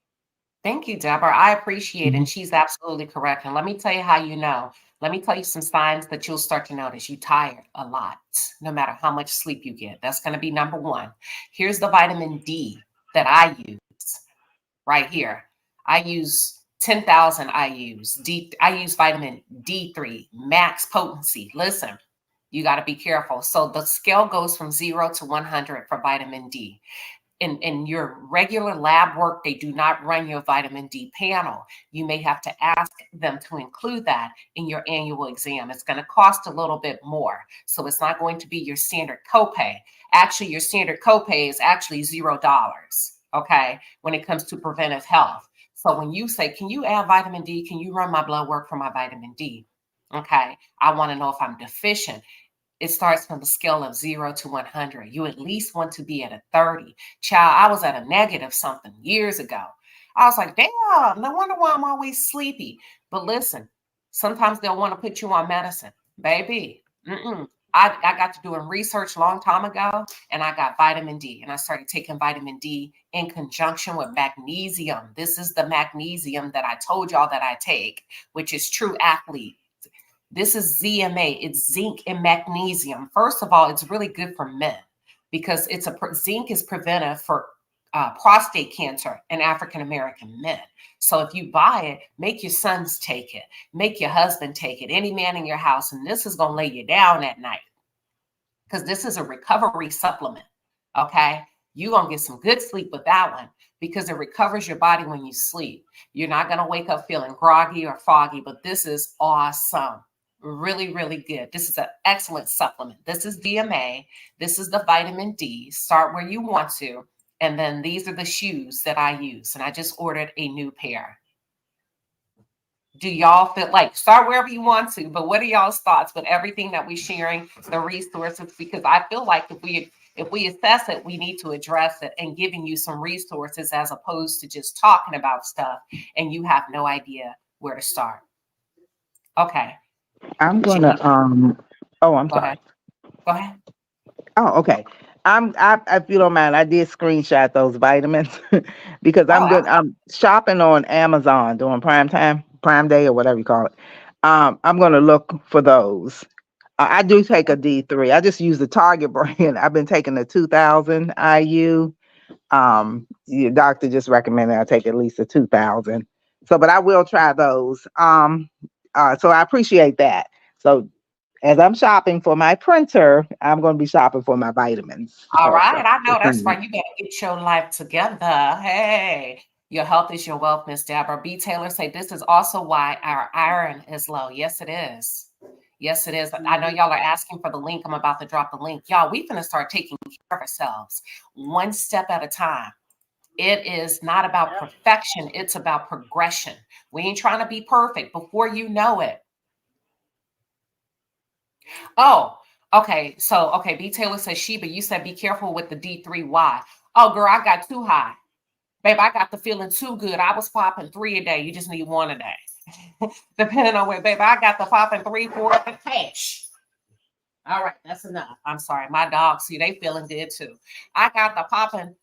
Thank you, Deborah. I appreciate it. Mhm. And she's absolutely correct. And let me tell you how you know. Let me tell you some signs that you'll start to notice. You tired a lot, no matter how much sleep you get. That's going to be number one. Here's the vitamin D that I use right here. I use 10,000 IUs. I use vitamin D3, max potency. Listen, you got to be careful. So the scale goes from 0 to 100 for vitamin D. In your regular lab work, they do not run your vitamin D panel. You may have to ask them to include that in your annual exam. It's going to cost a little bit more. So it's not going to be your standard copay. Actually, your standard copay is actually $0, okay, when it comes to preventive health. So when you say, can you add vitamin D? Can you run my blood work for my vitamin D? Okay, I want to know if I'm deficient. It starts from a scale of 0 to 100. You at least want to be at a 30. Child, I was at a negative something years ago. I was like, damn, no wonder why I'm always sleepy. But listen, sometimes they'll want to put you on medicine. Baby, I got to doing research a long time ago, and I got vitamin D. And I started taking vitamin D in conjunction with magnesium. This is the magnesium that I told y'all that I take, which is True Athlete. This is ZMA. It's zinc and magnesium. First of all, it's really good for men because zinc is preventive for prostate cancer in African American men. So if you buy it, make your sons take it, make your husband take it, any man in your house, and this is going to lay you down at night because this is a recovery supplement. Okay, you're going to get some good sleep with that one because it recovers your body when you sleep. You're not going to wake up feeling groggy or foggy, but this is awesome. Really, really good. This is an excellent supplement. This is DMA. This is the vitamin D. Start where you want to. And then these are the shoes that I use. And I just ordered a new pair. Do y'all feel like start wherever you want to, but what are y'all's thoughts with everything that we're sharing, the resources? Because I feel like if we assess it, we need to address it and giving you some resources as opposed to just talking about stuff and you have no idea where to start. Okay. I'm gonna. Janice, Oh, I'm go ahead. sorry. Go ahead. Oh, okay. If you don't mind, I did screenshot those vitamins because Oh, I'm shopping on Amazon during Prime Day or whatever you call it. I'm gonna look for those. I do take a D3. I just use the Target brand. I've been taking the 2000 IU. Your doctor just recommended I take at least a 2000. So, but I will try those. So I appreciate that. So as I'm shopping for my printer, I'm going to be shopping for my vitamins all also. right. I The know that's same. right. You better get your life together. Hey, your health is your wealth, Miss Deborah. B. Taylor say this is also why our iron is low. Yes, it is. Yes, it is. I know y'all are asking for the link. I'm about to drop the link. Y'all, we finna start taking care of ourselves one step at a time. It is not about perfection. It's about progression. We ain't trying to be perfect before you know it. Oh, okay. So, okay. B. Taylor says, Sheba, you said be careful with the D3. Why? Oh, girl, I got too high. Babe, I got the feeling too good. I was popping 3 a day. You just need 1 a day. Depending on where, babe, I got the popping 3, 4 at the cash. All right, that's enough. I'm sorry. My dogs, see, they feeling good too. I got the popping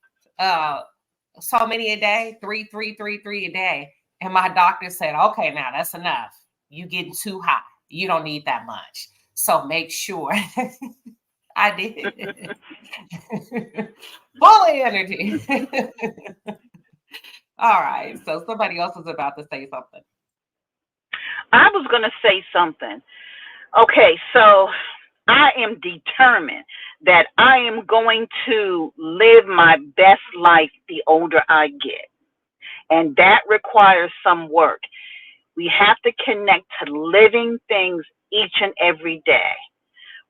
so many a day, three a day. And my doctor said, okay, now that's enough. You getting too high. You don't need that much. So make sure. I did. Full of energy. All right. So somebody else is about to say something. I was going to say something. Okay, so I am determined that I am going to live my best life the older I get. And that requires some work. We have to connect to living things each and every day.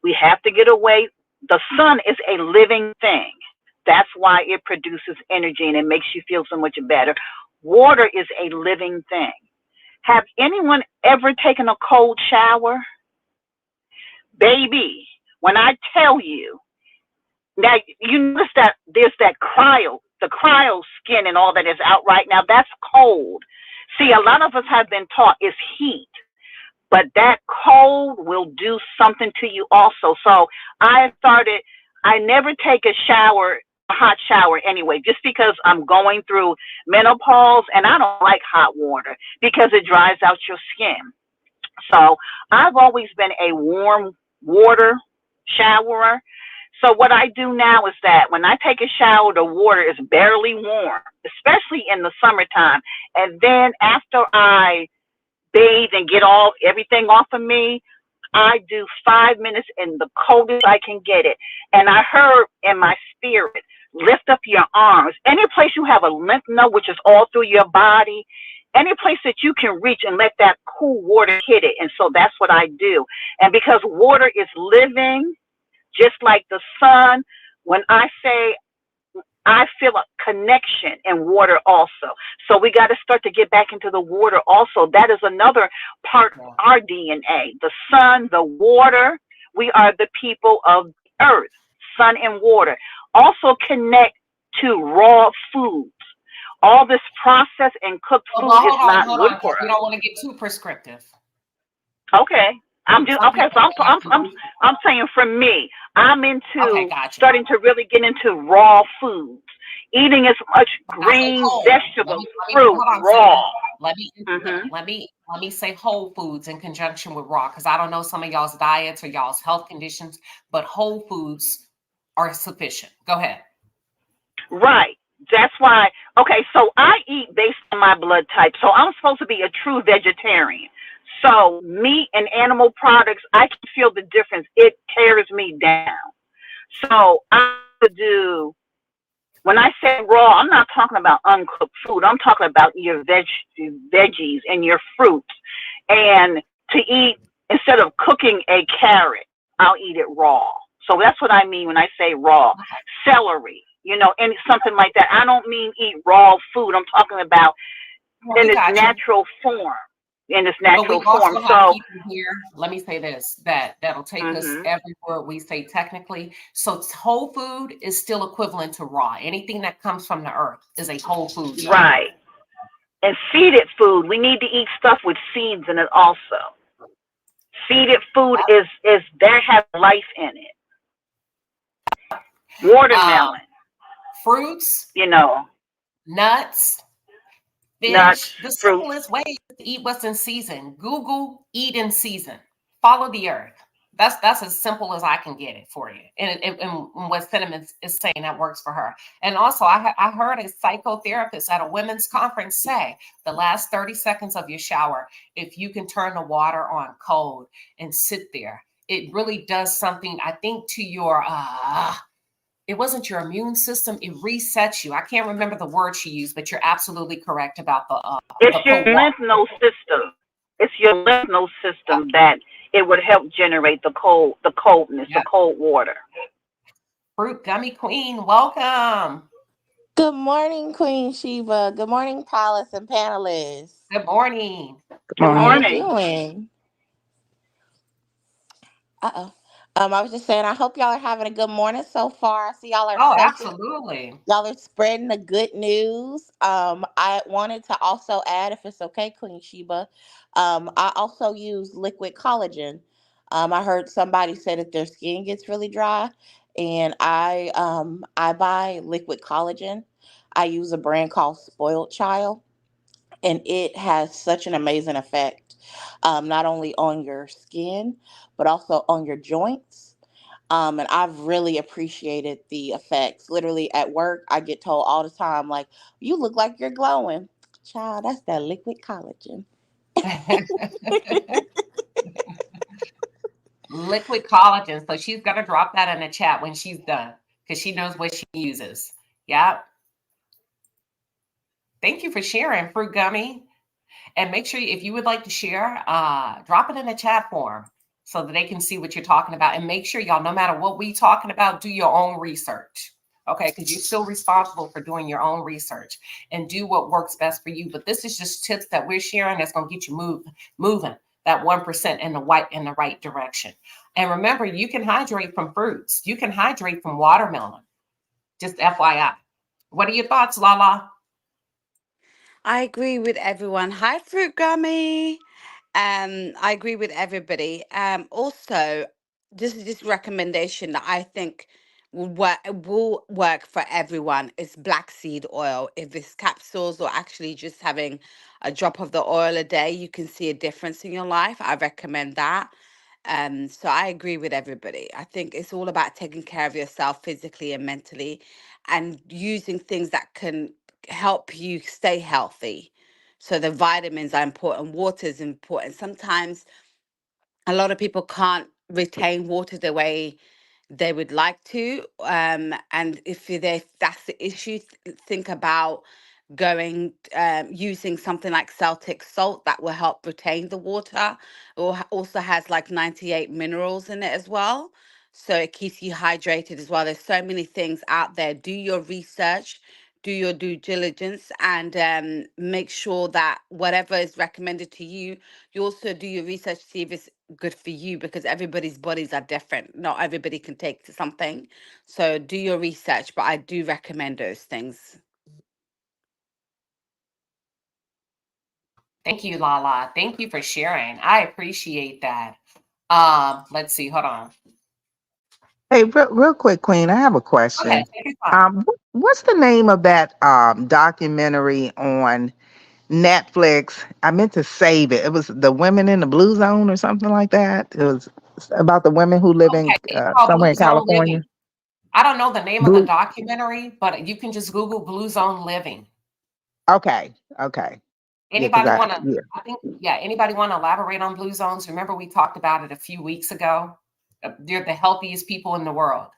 We have to get away. The sun is a living thing. That's why it produces energy and it makes you feel so much better. Water is a living thing. Have anyone ever taken a cold shower? Baby, when I tell you, now you notice that there's that the cryo skin and all that is out right now, that's cold. See, a lot of us have been taught it's heat, but that cold will do something to you also. So I never take a hot shower anyway, just because I'm going through menopause and I don't like hot water because it dries out your skin. So I've always been a warm water showerer. So what I do now is that when I take a shower, the water is barely warm, especially in the summertime. And then after I bathe and get everything off of me, I do 5 minutes in the coldest I can get it. And I heard in my spirit, lift up your arms. Any place you have a lymph node, which is all through your body, any place that you can reach and let that cool water hit it. And so that's what I do. And because water is living, just like the sun, when I say I feel a connection in water also. So we got to start to get back into the water also. That is another part of our DNA. The sun, the water, we are the people of the earth, sun and water. Also connect to raw foods. All this processed and cooked food is not good for us. We don't want to get too prescriptive. Okay. I'm saying for me, I'm into starting to really get into raw foods, eating as much green vegetables, fruit, raw. Let me say whole foods in conjunction with raw, because I don't know some of y'all's diets or y'all's health conditions, but whole foods are sufficient. Go ahead. Right. That's why. Okay, so I eat based on my blood type. So I'm supposed to be a true vegetarian. So meat and animal products, I can feel the difference. It tears me down. So I do, when I say raw, I'm not talking about uncooked food. I'm talking about your veggies and your fruits. And to eat, instead of cooking a carrot, I'll eat it raw. So that's what I mean when I say raw. Celery, and something like that. I don't mean eat raw food. I'm talking about in its natural form. So here, let me say this, that'll take us everywhere we say technically. So whole food is still equivalent to raw. Anything that comes from the earth is a whole food. Right. And seeded food, we need to eat stuff with seeds in it also. Seeded food is that has life in it. Watermelon. Fruits. Nuts. Fish, the simplest way is to eat what's in season. Google eat in season. Follow the earth. That's as simple as I can get it for you. And what Cinnamon is saying that works for her. And also, I heard a psychotherapist at a women's conference say the last 30 seconds of your shower, if you can turn the water on cold and sit there, it really does something, I think, to your it wasn't your immune system. It resets you. I can't remember the word she used, but you're absolutely correct about it's your lymph node system. It's your lymph node system that it would help generate the coldness, the cold water. Fruit Gummy Queen, welcome. Good morning, Queen Shiba. Good morning, Palace and panelists. Good morning. Good morning. How you doing? I was just saying, I hope y'all are having a good morning so far. I see y'all are absolutely. Y'all are spreading the good news. I wanted to also add, if it's okay, Queen Shiba, I also use liquid collagen. I heard somebody say that their skin gets really dry, and I buy liquid collagen. I use a brand called Spoiled Child, and it has such an amazing effect, not only on your skin but also on your joints. And I've really appreciated the effects. Literally at work, I get told all the time, like, "You look like you're glowing." Child, that's that liquid collagen. Liquid collagen. So she's going to drop that in the chat when she's done because she knows what she uses. Yep. Thank you for sharing, Fruit Gummy. And make sure if you would like to share, drop it in the chat form so that they can see what you're talking about. And make sure, y'all, no matter what we talking about, do your own research. Okay, because you're still responsible for doing your own research and do what works best for you. But this is just tips that we're sharing that's going to get you moving that 1% in the right direction. And remember, you can hydrate from fruits. You can hydrate from watermelon. Just FYI. What are your thoughts, Lala? I agree with everyone. Hi, Fruit Gummy. I agree with everybody. Also, this is just recommendation that I think will work for everyone. Is black seed oil. If it's capsules or actually just having a drop of the oil a day, you can see a difference in your life. I recommend that. So I agree with everybody. I think it's all about taking care of yourself physically and mentally, and using things that can help you stay healthy. So the vitamins are important, water is important. Sometimes a lot of people can't retain water the way they would like to. And if that's the issue, think about going using something like Celtic salt that will help retain the water. Or also has like 98 minerals in it as well. So it keeps you hydrated as well. There's so many things out there. Do your research, do your due diligence, and make sure that whatever is recommended to you, you also do your research to see if it's good for you, because everybody's bodies are different. Not everybody can take to something. So do your research, but I do recommend those things. Thank you, Lala. Thank you for sharing. I appreciate that. Let's see. Hold on. Hey, real quick, Queen, I have a Okay, question. take your time. What's the name of that documentary on Netflix? I meant to save it. It was The Women in the Blue Zone or something like that. It was about the women who live in Okay, it's called somewhere Blue in Zone California. Living. I don't know the name of the Blue. documentary, but you can just Google Blue Zone Living. Okay. Okay. Yeah, because Anybody want to? I think, yeah. Anybody want to elaborate on blue zones? Remember, we talked about it a few weeks ago. They're the healthiest people in the world,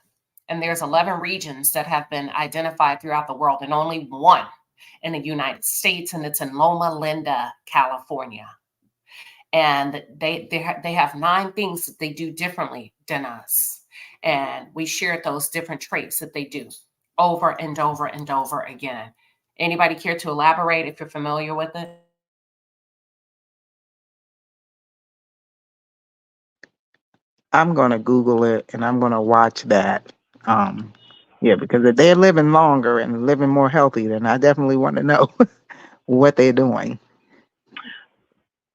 and there's 11 regions that have been identified throughout the world, and only one in the United States, and it's in Loma Linda, California. And they have 9 things that they do differently than us, and we shared those different traits that they do over and over and over again. Anybody care to elaborate if you're familiar with it? I'm gonna Google it and I'm gonna watch that. Um, yeah, because if they're living longer and living more healthy, then I definitely want to know what they're doing.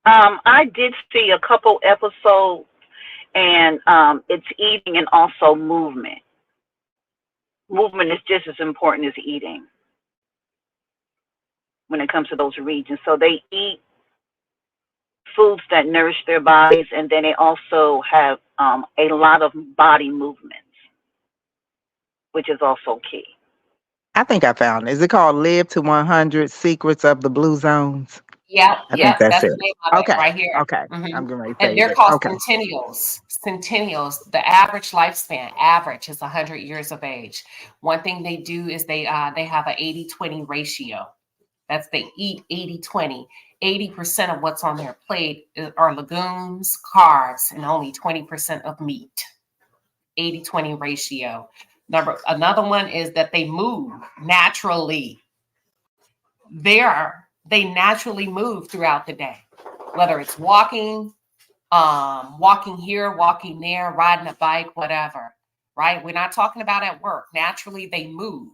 I did see a couple episodes, and it's eating and also movement. Movement is just as important as eating when it comes to those regions. So they eat foods that nourish their bodies, and then they also have a lot of body movements, which is also key. I think I found it. Is it called Live to 100 Secrets of the Blue Zones? Yep, I think yep, that's that's it. the name of it Okay. right here. Okay. Mhm. I'm going to And save they're it. called Okay. centennials. Centennials. The average lifespan, average is 100 years of age. One thing they do is they have an 80-20 ratio. That's they eat 80-20. 80% of what's on their plate are legumes, carbs, and only 20% of meat. 80-20 ratio. Another one is that they move naturally. They naturally move throughout the day, whether it's walking here, walking there, riding a bike, whatever, right? We're not talking about at work. Naturally, they move.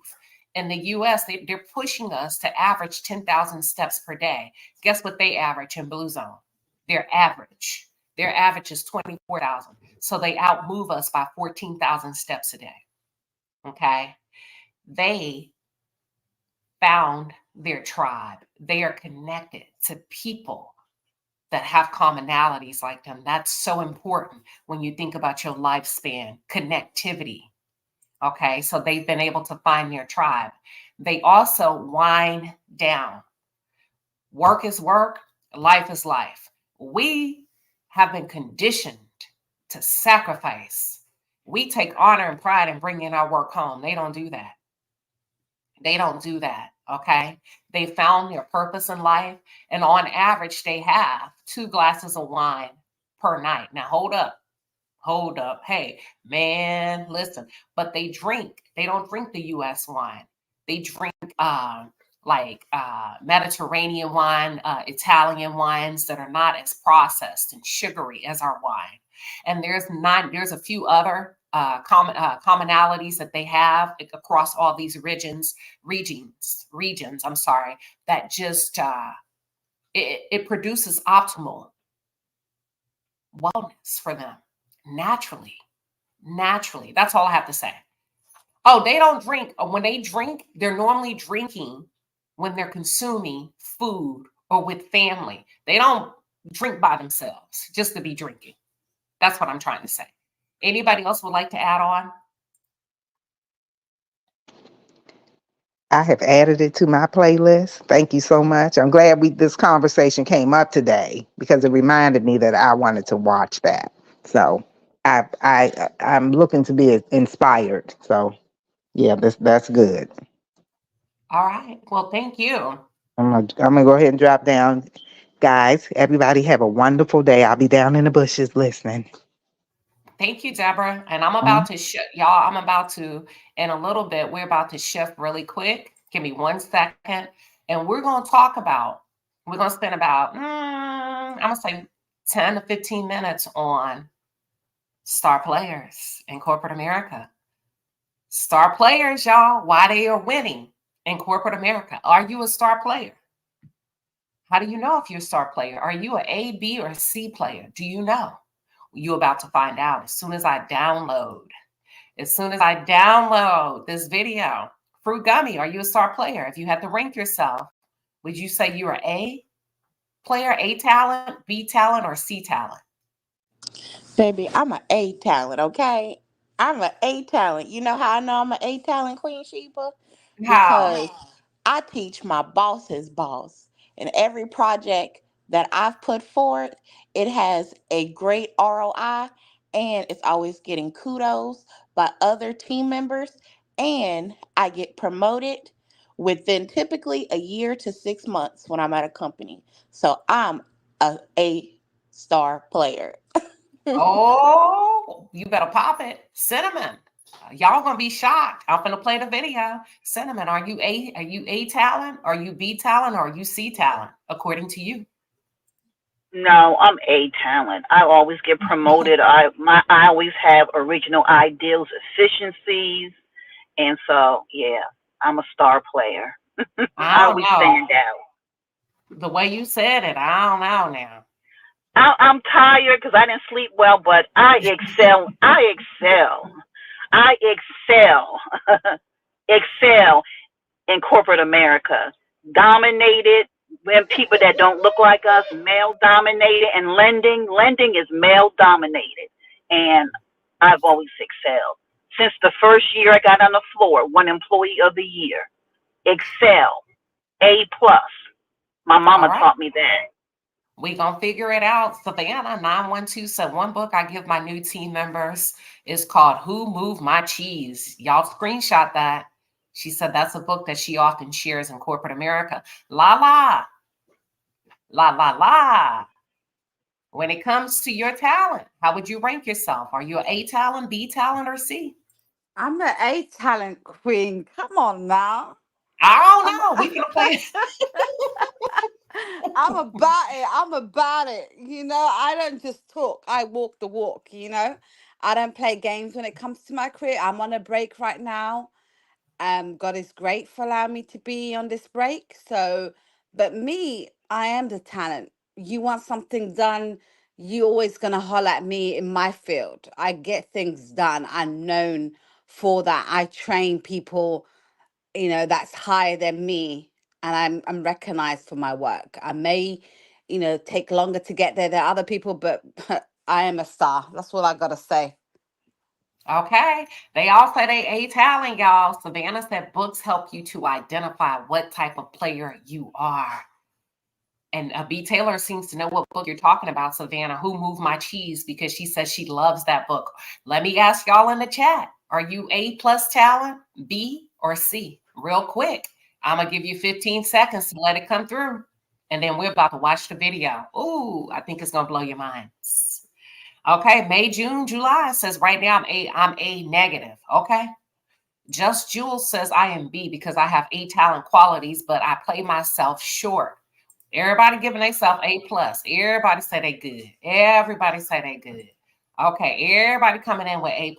In the US, they're pushing us to average 10,000 steps per day. Guess what they average in Blue Zone? Their average Their average is 24,000. So they outmove us by 14,000 steps a day. Okay. They found their tribe. They are connected to people that have commonalities like them. That's so important when you think about your lifespan, connectivity. Okay. So they've been able to find their tribe. They also wind down. Work is work, life is life. We have been conditioned to sacrifice. We take honor and pride in bringing our work home. They don't do that. They don't do that. Okay. They found their purpose in life. And on average, they have 2 glasses of wine per night. Now, hold up. Hold up. Hey, man, listen. But they drink. They don't drink the U.S. wine. They drink Mediterranean wine, Italian wines that are not as processed and sugary as our wine. And there's a few other commonalities that they have across all these regions. I'm sorry, that just it produces optimal wellness for them naturally. Naturally, that's all I have to say. Oh, they don't drink. When they drink, they're normally drinking when they're consuming food or with family. They don't drink by themselves just to be drinking. That's what I'm trying to say. Anybody else would like to add on? I have added it to my playlist. Thank you so much. I'm glad this conversation came up today because it reminded me that I wanted to watch that. So I'm looking to be inspired. So yeah, that's good. All right. Well, thank you. I'm gonna go ahead and drop down. Guys, everybody have a wonderful day. I'll be down in the bushes listening. Thank you, Deborah. And I'm Mhm. about to y'all, I'm about to, in a little bit, we're about to shift really quick. Give me 1 second. And we're going to spend about, I'm going to say 10 to 15 minutes on star players in corporate America. Star players, y'all, why they are winning in corporate America. Are you a star player? How do you know if you're a star player? Are you an A, B, or C player? Do you know? You're about to find out as soon as I download. As soon as I download this video. Fruit Gummy, are you a star player? If you had to rank yourself, would you say you're an A player, A talent, B talent, or C talent? Baby, I'm an A talent, okay? I'm an A talent. You know how I know I'm an A talent, Queen Sheba? How? Because I teach my boss's boss. And every project that I've put forward, it has a great ROI and it's always getting kudos by other team members. And I get promoted within typically a year to 6 months when I'm at a company. So I'm a A-star player. Oh, you better pop it. Cinnamon. Y'all gonna be shocked. I'm gonna play the video. Cinnamon, are you A talent? Are you B talent? Or are you C talent, according to you? No, I'm a talent. I always get promoted. I always have original ideals, efficiencies, and so yeah, I'm a star player. I I don't always know. stand out. The way you said it, I don't know now. I'm tired because I didn't sleep well, but I excel. I excel. I excel. Excel in corporate America. Dominated when people that don't look like us, male dominated, and lending is male dominated. And I've always excelled. Since the first year I got on the floor, one employee of the year. Excel. A plus. My All mama right. taught me that. We gonna figure it out. Savannah 912 said one book I give my new team members is called Who Moved My Cheese. Y'all screenshot that. She said that's a book that she often shares in corporate America. La la, la la la. When it comes to your talent, how would you rank yourself? Are you an A talent, B talent, or C? I'm an A talent queen. Come on now. I don't I'm know. We gonna play. I'm about it. I'm about it. I don't just talk. I walk the walk. I don't play games when it comes to my career. I'm on a break right now. God is great for allowing me to be on this break. So, but me, I am the talent. You want something done you're always going to holler at me in my field. I get things done. I'm known for that. I train people, that's higher than me, and I'm recognized for my work. I may, take longer to get there than other people, but I am a star. That's all I got to say. Okay. They all say they A talent, y'all. Savannah said books help you to identify what type of player you are. And B. Taylor seems to know what book you're talking about, Savannah. Who Moved My Cheese? Because she says she loves that book. Let me ask y'all in the chat. Are you A+ talent, B, or C? Real quick. I'm going to give you 15 seconds to let it come through. And then we're about to watch the video. Ooh, I think it's going to blow your minds. Okay, May, June, July says right now I'm A negative. Okay. Just Jules says I am B because I have A talent qualities, but I play myself short. Everybody giving themselves A+. Everybody say they good. Everybody say they good. Okay, everybody coming in with A+.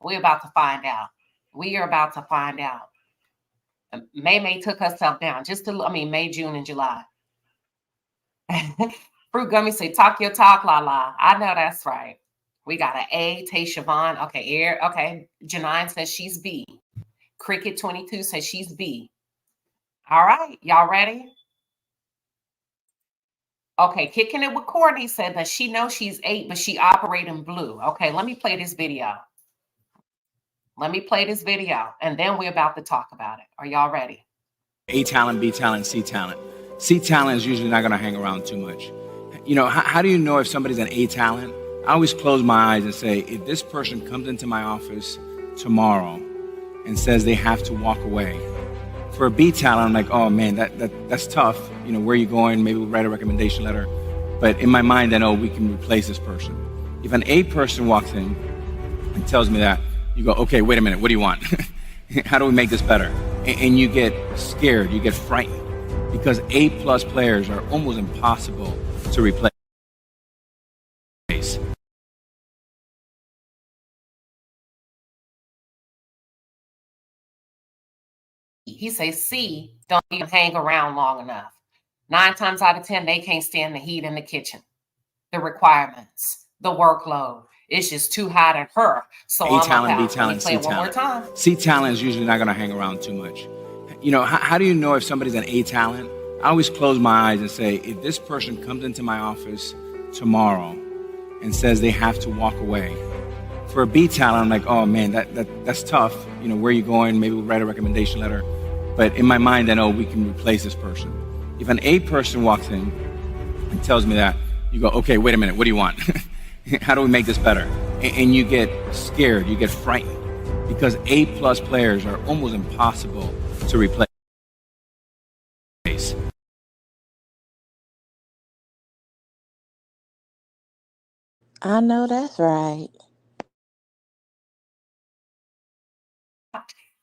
We're about to find out. We are about to find out. May took herself down May, June, and July. Fruit Gummy say, talk your talk, la la. I know that's right. We got an A, Tay Siobhan. Okay, Janine says she's B. Cricket 22 says she's B. All right, y'all ready? Okay, Kicking It with Courtney said that she knows she's 8, but she operates in blue. Okay, let me play this video. And then we're about to talk about it. Are y'all ready? A talent, B talent, C talent. C talent is usually not going to hang around too much. How do you know if somebody's an A talent? I always close my eyes and say, if this person comes into my office tomorrow and says they have to walk away, for a B talent, I'm like, oh man, that's tough. Where are you going? Maybe we'll write a recommendation letter. But in my mind, I know we can replace this person. If an A person walks in and tells me that, you go, okay, wait a minute, what do you want? How do we make this better? And you get scared, you get frightened, because A+ players are almost impossible to replace. He says C, don't even hang around long enough. 9 times out of 10, they can't stand the heat in the kitchen, the requirements, the workload. It's just too hot at her. So A talent, B talent, C talent. One more time. C talent is usually not going to hang around too much. How do you know if somebody's an A talent? I always close my eyes and say, if this person comes into my office tomorrow and says they have to walk away, for a B talent, I'm like, oh man, that's tough. Where are you going? Maybe we'll write a recommendation letter. But in my mind, I know we can replace this person. If an A person walks in and tells me that, you go, okay, wait a minute, what do you want? How do we make this better? And you get scared, you get frightened, because A+ players are almost impossible to replace. I know that's right.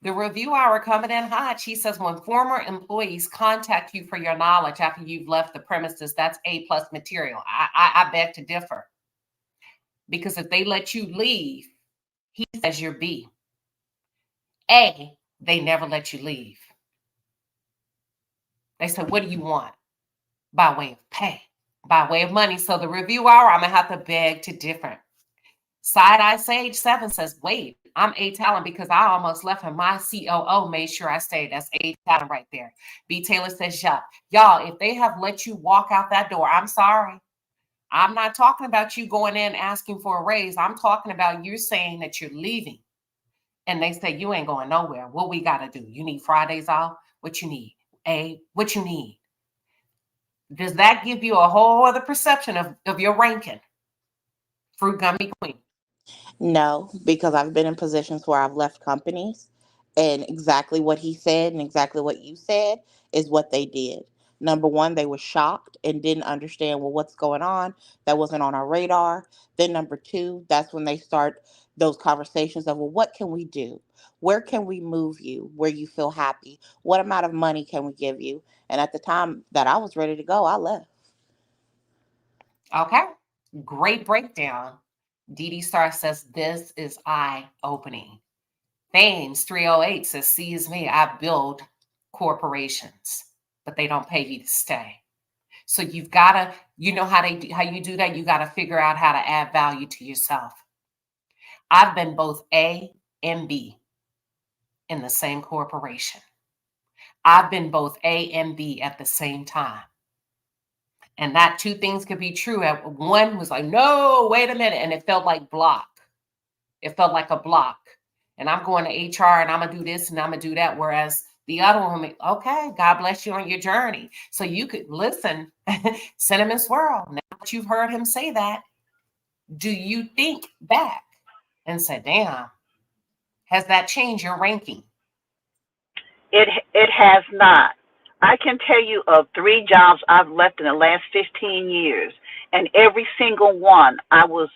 The review hour coming in hot. She says, when former employees contact you for your knowledge after you've left the premises, that's A+ material. I beg to differ. Because if they let you leave, he says you're B. A, they never let you leave. They said, what do you want? By way of pay, by way of money. So the review hour, I'm going to have to beg to differ. Side-Eye Sage 7 says, wait, I'm A talent because I almost left and my COO made sure I stayed. That's A talent right there. B Taylor says, yeah. Y'all, if they have let you walk out that door, I'm sorry. I'm not talking about you going in asking for a raise. I'm talking about you saying that you're leaving. And they say, you ain't going nowhere. What we got to do? You need Fridays off? What you need? What you need? Does that give you a whole other perception of your ranking? Fruit Gummy Queen. No, because I've been in positions where I've left companies, and exactly what he said and exactly what you said is what they did. Number one, they were shocked and didn't understand, well, what's going on. That wasn't on our radar. Then number two, that's when they start those conversations of, well, what can we do? Where can we move you where you feel happy? What amount of money can we give you? And at the time that I was ready to go, I left. Okay. Great breakdown. Dee Star says, this is eye-opening. Thames 308 says, see is me. I build corporations, but they don't pay you to stay. So you've got to, you know how you do that? You got to figure out how to add value to yourself. I've been both A and B in the same corporation. I've been both A and B at the same time. And that two things could be true. One was like, no, wait a minute. And it felt like block. It felt like a block. And I'm going to HR and I'm going to do this and I'm going to do that. Whereas the other one, okay, God bless you on your journey. So you could listen, Cinnamon Swirl. Now that you've heard him say that, do you think back and say, damn, has that changed your ranking? It has not. I can tell you of 3 jobs I've left in the last 15 years, and every single one I was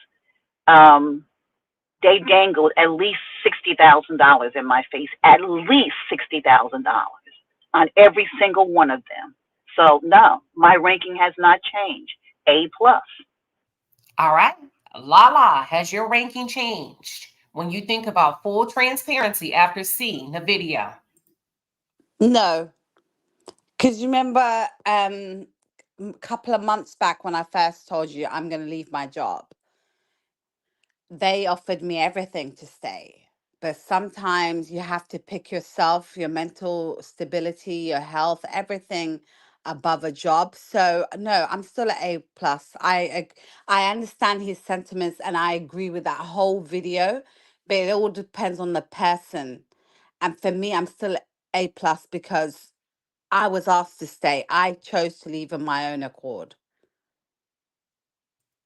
they dangled at least $60,000 in my face, at least $60,000 on every single one of them. So no, my ranking has not changed. A plus. All right. Lala, has your ranking changed when you think about full transparency after seeing the video? No, because you remember a couple of months back when I first told you I'm going to leave my job, they offered me everything to stay. But sometimes you have to pick yourself, your mental stability, your health, everything above a job. So no, I'm still at A plus. I understand his sentiments and I agree with that whole video, but it all depends on the person. And for me, I'm still at A plus because I was asked to stay. I chose to leave on my own accord.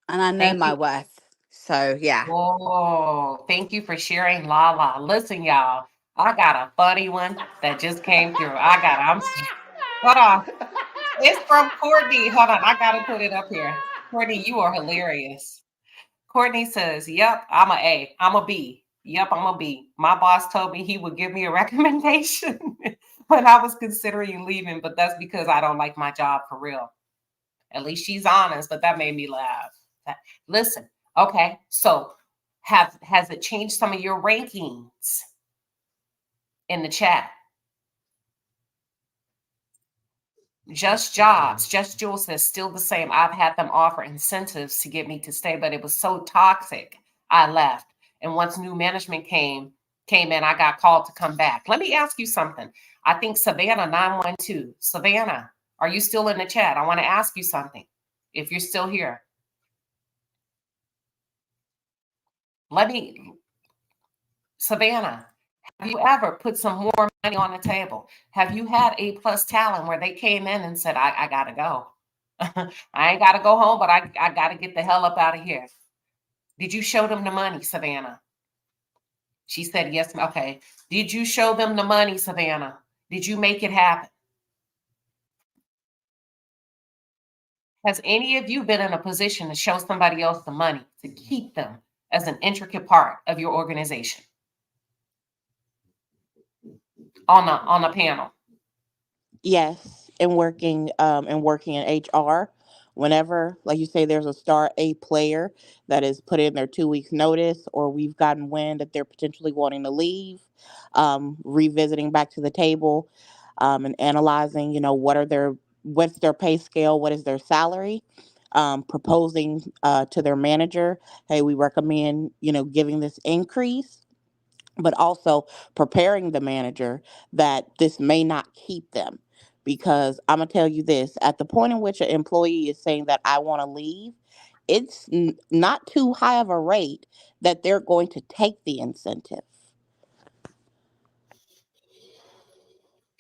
And I know Thank my you. worth. So yeah. Oh, thank you for sharing, Lala. Listen, y'all, I got a funny one that just came through. Hold on. It's from Courtney. Hold on, I gotta put it up here. Courtney, you are hilarious. Courtney says, yep, I'm a A. I'm a B. Yep, I'm a B. My boss told me he would give me a recommendation when I was considering leaving, but that's because I don't like my job for real. At least she's honest, but that made me laugh. Listen, okay, so has it changed some of your rankings in the chat? Just Jobs, Just Jules says still the same. I've had them offer incentives to get me to stay, but it was so toxic. I left. And once new management came in, I got called to come back. Let me ask you something. I think Savannah 912. Savannah, are you still in the chat? I want to ask you something. If you're still here. Savannah, have you ever put some more money on the table? Have you had A plus talent where they came in and said, I gotta go. I ain't gotta go home, but I gotta get the hell up out of here. Did you show them the money, Savannah? She said yes. Okay. Did you show them the money, Savannah? Did you make it happen? Has any of you been in a position to show somebody else the money to keep them as an intricate part of your organization? On the panel. Yes, and working in HR. Whenever, like you say, there's a star A player that is put in their 2 weeks notice, or we've gotten wind that they're potentially wanting to leave, revisiting back to the table, and analyzing, what's their pay scale, what is their salary, proposing to their manager, hey, we recommend, giving this increase, but also preparing the manager that this may not keep them. Because I'm going to tell you this, at the point in which an employee is saying that I want to leave, it's not too high of a rate that they're going to take the incentive.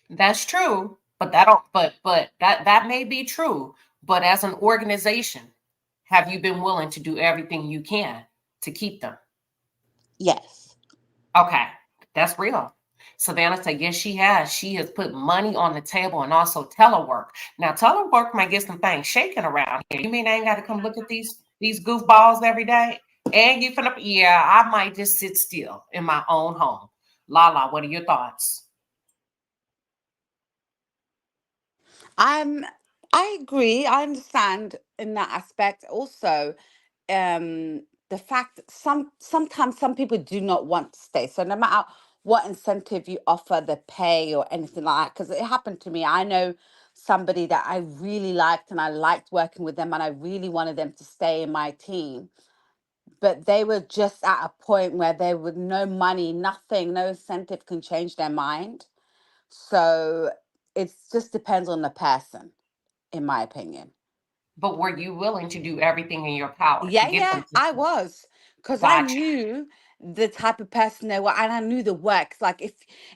That's true, but that may be true. But as an organization, have you been willing to do everything you can to keep them? Yes. Okay, that's real. Savannah said, yes, she has. She has put money on the table and also telework. Now, telework might get some things shaking around here. You mean I ain't got to come look at these goofballs every day? And you finna, yeah, I might just sit still in my own home. Lala, what are your thoughts? I agree. I understand in that aspect. Also, the fact that sometimes some people do not want to stay. So no matter what incentive you offer, the pay or anything like that, because it happened to me. I know somebody that I really liked and I liked working with them and I really wanted them to stay in my team. But they were just at a point where they would no money, nothing, no incentive can change their mind. So it just depends on the person, in my opinion. But were you willing to do everything in your power to Yeah, get yeah, them to I stay? was, because I Gotcha. knew the type of person they were, and I knew the work. It's like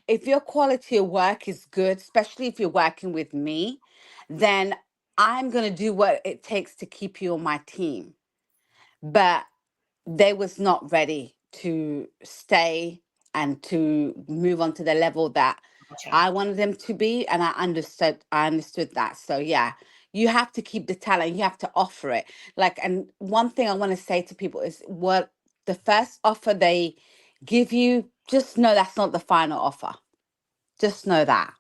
if your quality of work is good, especially if you're working with me, then I'm gonna do what it takes to keep you on my team. But they was not ready to stay and to move on to the level that Gotcha. I wanted them to be, and I understood that. So yeah, you have to keep the talent, you have to offer it. Like, and one thing I want to say to people is, what the first offer they give you, just know that's not the final offer. Just know that.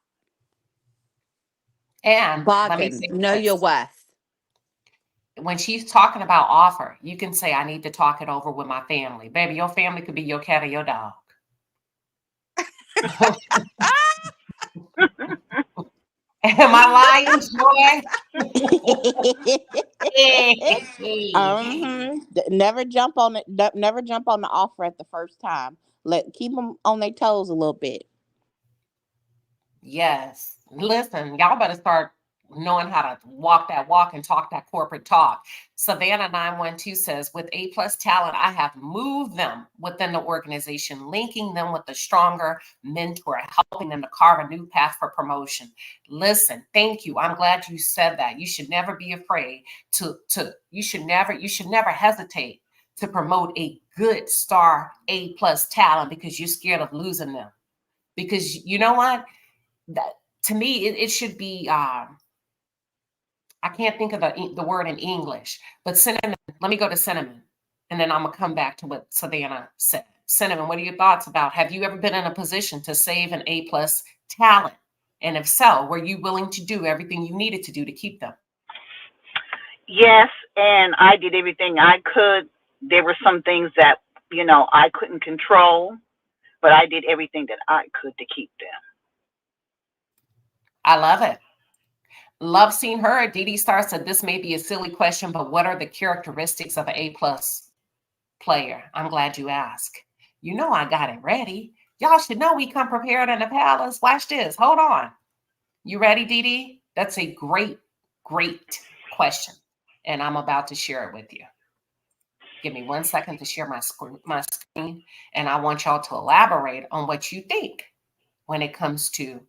And let me Bargain, say know your this. worth. When she's talking about offer, you can say, I need to talk it over with my family. Baby, your family could be your cat or your dog. Am I lying, Joy? Never jump on it. Never jump on the offer at the first time. Keep them on their toes a little bit. Yes. Listen, y'all better start knowing how to walk that walk and talk that corporate talk. Savannah 912 says, with A plus talent, I have moved them within the organization, linking them with a stronger mentor, helping them to carve a new path for promotion. Listen, thank you. I'm glad you said that. You should never be afraid you should never hesitate to promote a good star A plus talent because you're scared of losing them. Because you know what? That, to me, it should be I can't think of the word in English, but cinnamon. Let me go to cinnamon, and then I'm gonna come back to what Savannah said. Cinnamon, what are your thoughts about? Have you ever been in a position to save an A plus talent? And if so, were you willing to do everything you needed to do to keep them? Yes, and I did everything I could. There were some things that, I couldn't control, but I did everything that I could to keep them. I love it. Love seeing her. Dee Dee Star said, this may be a silly question, but what are the characteristics of an A plus player? I'm glad you asked. You know I got it ready. Y'all should know we come prepared in the palace. Watch this. Hold on. You ready, Dee Dee? That's a great, great question. And I'm about to share it with you. Give me 1 second to share my screen. And I want y'all to elaborate on what you think when it comes to,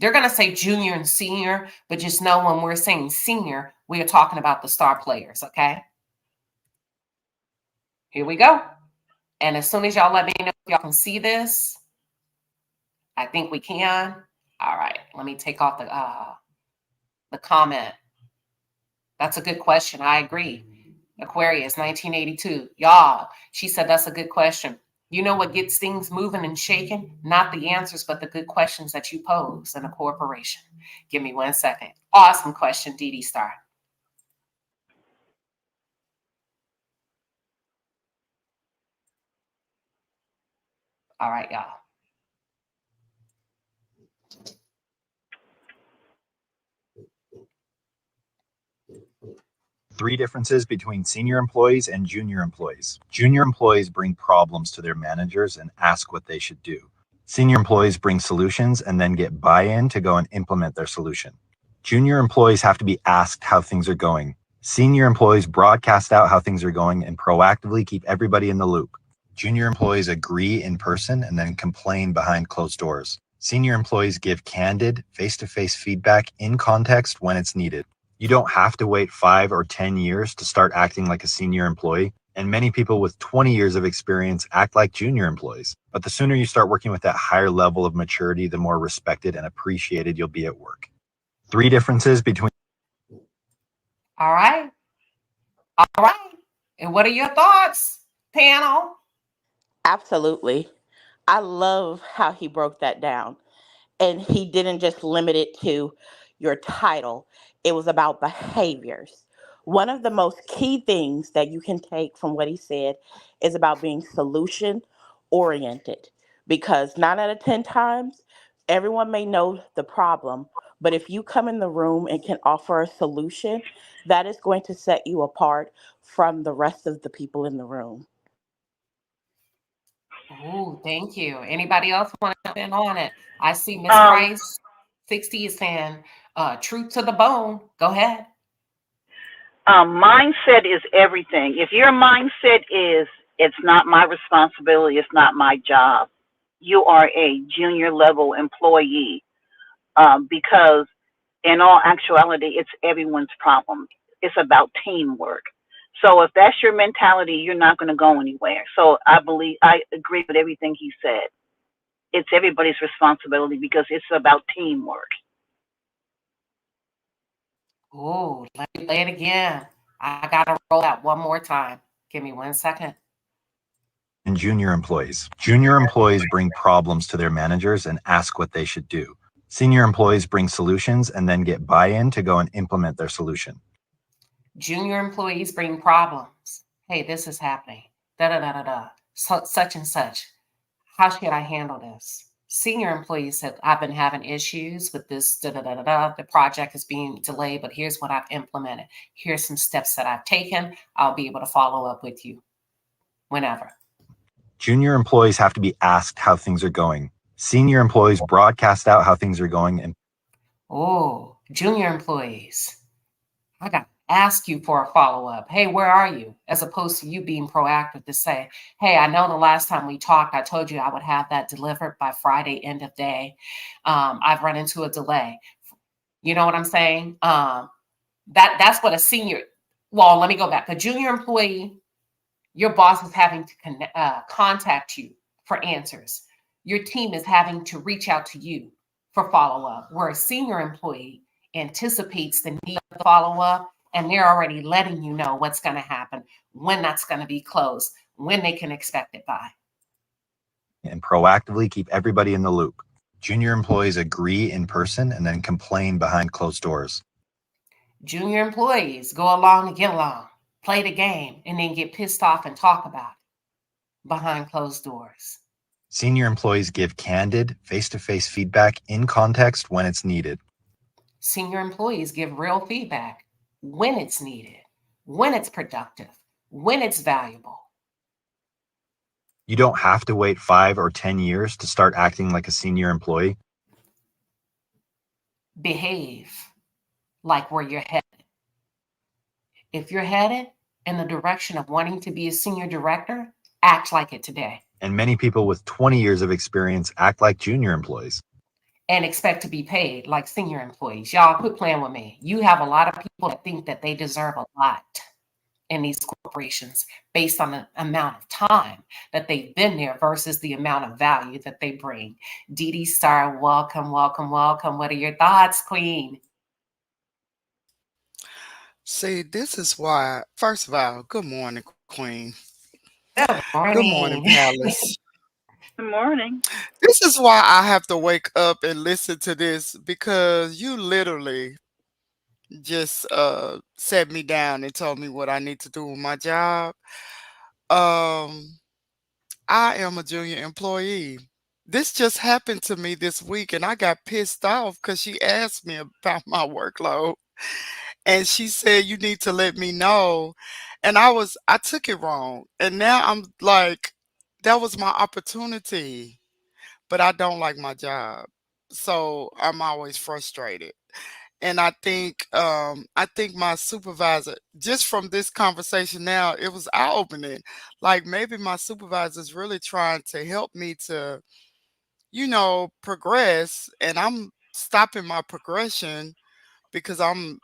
they're going to say junior and senior, but just know when we're saying senior, we are talking about the star players, okay? Here we go. And as soon as y'all let me know if y'all can see this, I think we can. All right, let me take off the comment. That's a good question. I agree. Aquarius, 1982. Y'all, she said that's a good question. You know what gets things moving and shaking? Not the answers, but the good questions that you pose in a corporation. Give me 1 second. Awesome question, Dee Dee Star. All right, y'all. Three differences between senior employees and junior employees. Junior employees bring problems to their managers and ask what they should do. Senior employees bring solutions and then get buy-in to go and implement their solution. Junior employees have to be asked how things are going. Senior employees broadcast out how things are going and proactively keep everybody in the loop. Junior employees agree in person and then complain behind closed doors. Senior employees give candid, face-to-face feedback in context when it's needed. You don't have to wait 5 or 10 years to start acting like a senior employee, and many people with 20 years of experience act like junior employees. But the sooner you start working with that higher level of maturity, the more respected and appreciated you'll be at work. Three differences between... All right. All right. And what are your thoughts, panel? Absolutely. I love how he broke that down. And he didn't just limit it to your title, it was about behaviors. One of the most key things that you can take from what he said is about being solution oriented, because 9 out of 10 times, everyone may know the problem, But if you come in the room and can offer a solution, that is going to set you apart from the rest of the people in the room. Oh, thank you. Anybody else want to jump in on it? I see Miss Um, Price 60 is saying, truth to the bone. Go ahead. mindset is everything. If your mindset is, it's not my responsibility, it's not my job, you are a junior level employee, because in all actuality, it's everyone's problem. It's about teamwork. So if that's your mentality, you're not going to go anywhere. So I agree with everything he said. It's everybody's responsibility because it's about teamwork. Oh, let me play it again. I got to roll out one more time. Give me 1 second. And junior employees. Junior employees bring problems to their managers and ask what they should do. Senior employees bring solutions and then get buy-in to go and implement their solution. Junior employees bring problems. Hey, this is happening. Da da da da da. Such and such. How should I handle this? Senior employees said, I've been having issues with this. Da da da da da. The project is being delayed, but here's what I've implemented. Here's some steps that I've taken. I'll be able to follow up with you whenever. Junior employees have to be asked how things are going. Senior employees broadcast out how things are going and Oh, junior employees. I got to ask you for a follow-up. Hey, where are you? As opposed to you being proactive to say, hey, I know the last time we talked, I told you I would have that delivered by Friday, end of day. I've run into a delay. You know what I'm saying? That's what a senior, well, let me go back. A junior employee, your boss is having to contact you for answers. Your team is having to reach out to you for follow-up, where a senior employee anticipates the need of follow-up, and they're already letting you know what's going to happen, when that's going to be closed, when they can expect it by. and proactively keep everybody in the loop. Junior employees agree in person and then complain behind closed doors. Junior employees go along to get along, play the game, and then get pissed off and talk about it behind closed doors. Senior employees give candid, face-to-face feedback in context when it's needed. Senior employees give real feedback when it's needed, when it's productive, when it's valuable. You don't have to wait 5 or 10 years to start acting like a senior employee. Behave like where you're headed. If you're headed in the direction of wanting to be a senior director, act like it today. And many people with 20 years of experience act like junior employees. And expect to be paid like senior employees. Y'all, quit playing with me. You have a lot of people that think that they deserve a lot in these corporations based on the amount of time that they've been there versus the amount of value that they bring. Dee Dee Star, welcome, welcome, welcome. What are your thoughts, Queen? See, this is why, first of all, good morning, Queen. Good Good morning, morning. Palace. Good morning. This is why I have to wake up and listen to this because you literally just set me down and told me what I need to do with my job. Um, I am a junior employee. This just happened to me this week and I got pissed off because she asked me about my workload. And she said, you need to let me know. And I took it wrong. And now I'm like, that was my opportunity, but I don't like my job. So I'm always frustrated. And I think my supervisor, just from this conversation now, it was eye opening. Like maybe my supervisor is really trying to help me to, progress. And I'm stopping my progression because I'm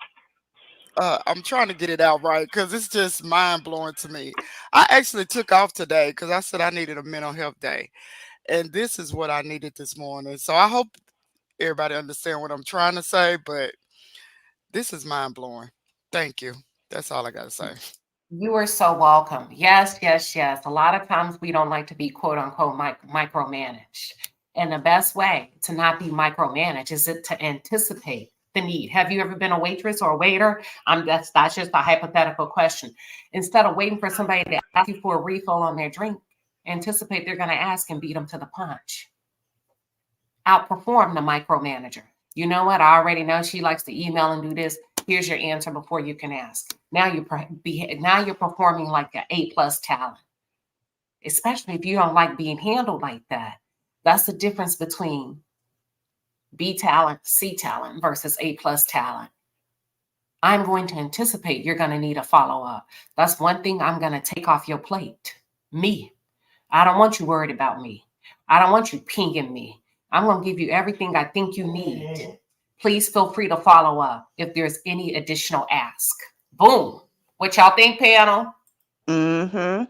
trying to get it out right because it's just mind blowing to me. I actually took off today because I said I needed a mental health day, and this is what I needed this morning. So I hope everybody understand what I'm trying to say, but this is mind blowing. Thank you. That's all I got to say. You are so welcome. Yes, yes, yes. A lot of times we don't like to be quote unquote micromanaged. And the best way to not be micromanaged is to anticipate the need. Have you ever been a waitress or a waiter? That's just a hypothetical question. Instead of waiting for somebody to ask you for a refill on their drink, anticipate they're going to ask and beat them to the punch. Outperform the micromanager. You know what? I already know she likes to email and do this. Here's your answer before you can ask. Now you're performing like an A+ talent, especially if you don't like being handled like that. That's the difference between B talent, C talent versus A+ talent. I'm going to anticipate you're going to need a follow-up. That's one thing I'm going to take off your plate. Me. I don't want you worried about me. I don't want you pinging me. I'm going to give you everything I think you need. Please feel free to follow up if there's any additional ask. Boom. What y'all think, panel? Mm-hmm.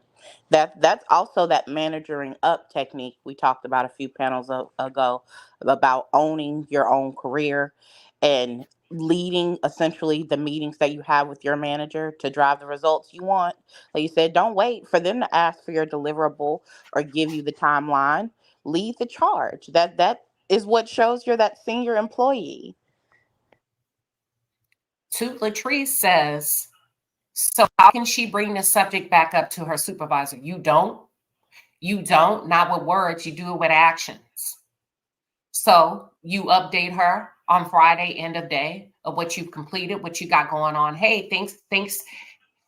That's also that managing up technique we talked about a few panels ago about owning your own career and leading essentially the meetings that you have with your manager to drive the results you want. Like you said, don't wait for them to ask for your deliverable or give you the timeline. Lead the charge. That is what shows you're that senior employee. Toot Latrice says, so how can she bring the subject back up to her supervisor? You don't. You don't, not with words, you do it with actions. So you update her on Friday, end of day, of what you've completed, what you got going on. Hey, thanks.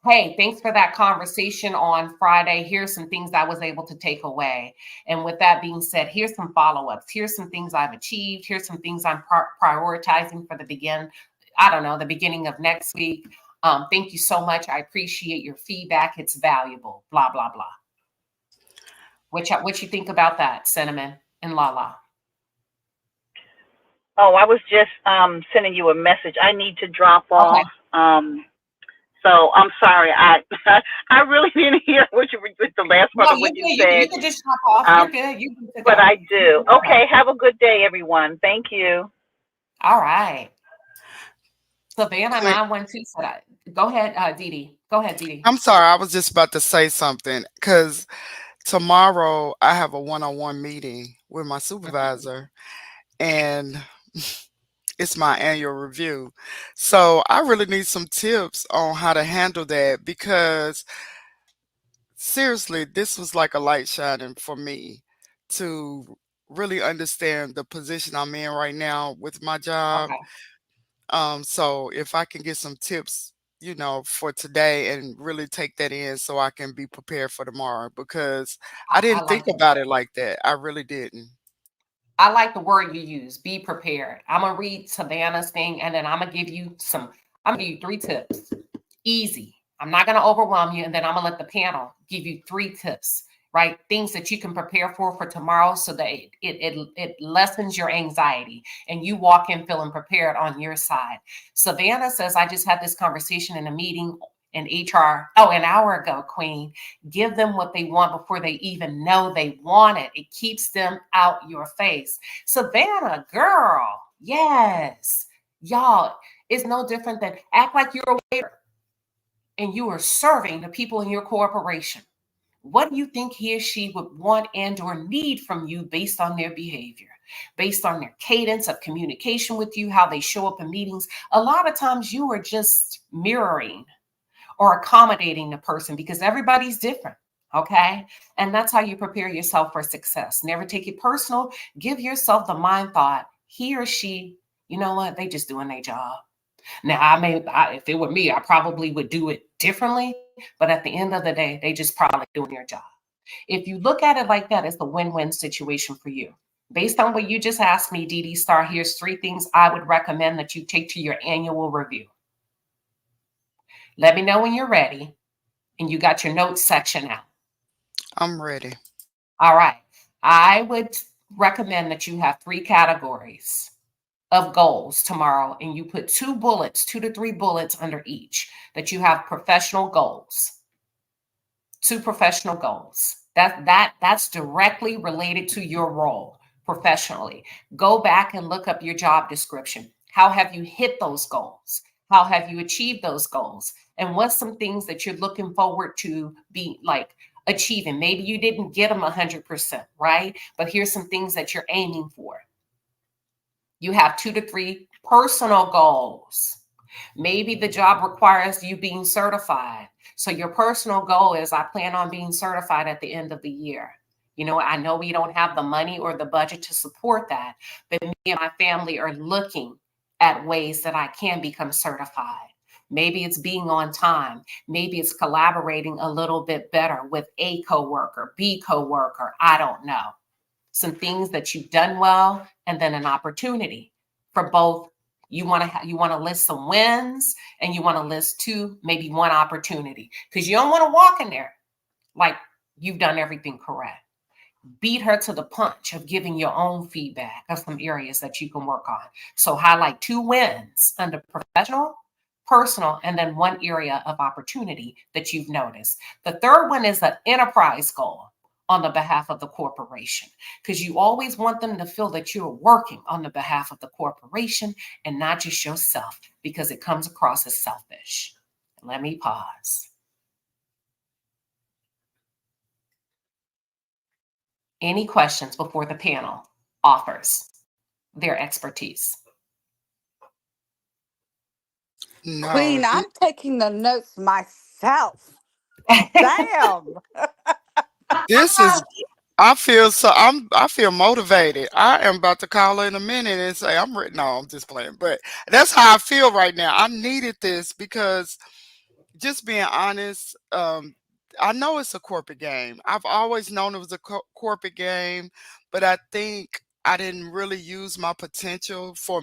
Hey, thanks for that conversation on Friday. Here's some things I was able to take away. And with that being said, here's some follow-ups. Here's some things I've achieved. Here's some things I'm prioritizing for the beginning of next week. Thank you so much. I appreciate your feedback. It's valuable. Blah, blah, blah. What you think about that, Cinnamon and Lala? Oh, I was just sending you a message. I need to drop off. Okay. So I'm sorry. I I really didn't hear what you with the last part No, of what you're you good. said. You can just hop off. You're good. You can But go. I do. Go Okay. ahead. Have a good day, everyone. Thank you. All right. Savannah Queen, 912 said, go ahead, Dee Dee. Go ahead, Dee Dee. I'm sorry, I was just about to say something because tomorrow I have a one-on-one meeting with my supervisor, and it's my annual review. So I really need some tips on how to handle that because seriously, this was like a light shining for me to really understand the position I'm in right now with my job. Okay. So if I can get some tips, for today and really take that in so I can be prepared for tomorrow because I I didn't think like that. about it like that. I really didn't. I like the word you use. Be prepared. I'm gonna read Savannah's thing, and then I'm gonna give you 3 tips. Easy. I'm not gonna overwhelm you, and then I'm gonna let the panel give you 3 tips, right? Things that you can prepare for tomorrow, so that it lessens your anxiety, and you walk in feeling prepared on your side. Savannah says, I just had this conversation in a meeting in HR. Oh, an hour ago, Queen. Give them what they want before they even know they want it. It keeps them out your face. Savannah, girl, yes. Y'all, it's no different than act like you're a waiter and you are serving the people in your corporation. What do you think he or she would want and or need from you based on their behavior, based on their cadence of communication with you, how they show up in meetings? A lot of times you are just mirroring or accommodating the person because everybody's different. Okay. And that's how you prepare yourself for success. Never take it personal. Give yourself the mind thought, he or she, you know what? They just doing their job. Now, if it were me, I probably would do it differently. But at the end of the day, they just probably doing their job. If you look at it like that, it's a win-win situation for you. Based on what you just asked me, Dee Dee Star, here's 3 things I would recommend that you take to your annual review. Let me know when you're ready and you got your notes section out. I'm ready. All right. I would recommend that you have 3 categories of goals tomorrow, and you put 2 to 3 bullets under each, that you have professional goals. 2 professional goals. That's directly related to your role professionally. Go back and look up your job description. How have you hit those goals? How have you achieved those goals? And what's some things that you're looking forward to be like achieving? Maybe you didn't get them 100%, right? But here's some things that you're aiming for. You have 2 to 3 personal goals. Maybe the job requires you being certified. So your personal goal is, I plan on being certified at the end of the year. You know, I know we don't have the money or the budget to support that, but me and my family are looking at ways that I can become certified. Maybe it's being on time. Maybe it's collaborating a little bit better with A coworker, B coworker. I don't know. Some things that you've done well, and then an opportunity for both. You want to list some wins, and you want to list two, maybe one opportunity, because you don't want to walk in there like you've done everything correct. Beat her to the punch of giving your own feedback of some areas that you can work on. So highlight two wins under professional, personal, and then one area of opportunity that you've noticed. The third one is an enterprise goal on the behalf of the corporation, because you always want them to feel that you're working on the behalf of the corporation and not just yourself, because it comes across as selfish. Let me pause. Any questions before the panel offers their expertise? No, Queen, I'm taking the notes myself. Damn. this is I feel motivated. I am about to call her in a minute and say I'm ready. No, I'm just playing. But that's how I feel right now. I needed this because, just being honest, I know it's a corporate game. I've always known it was a corporate game, but I think I didn't really use my potential for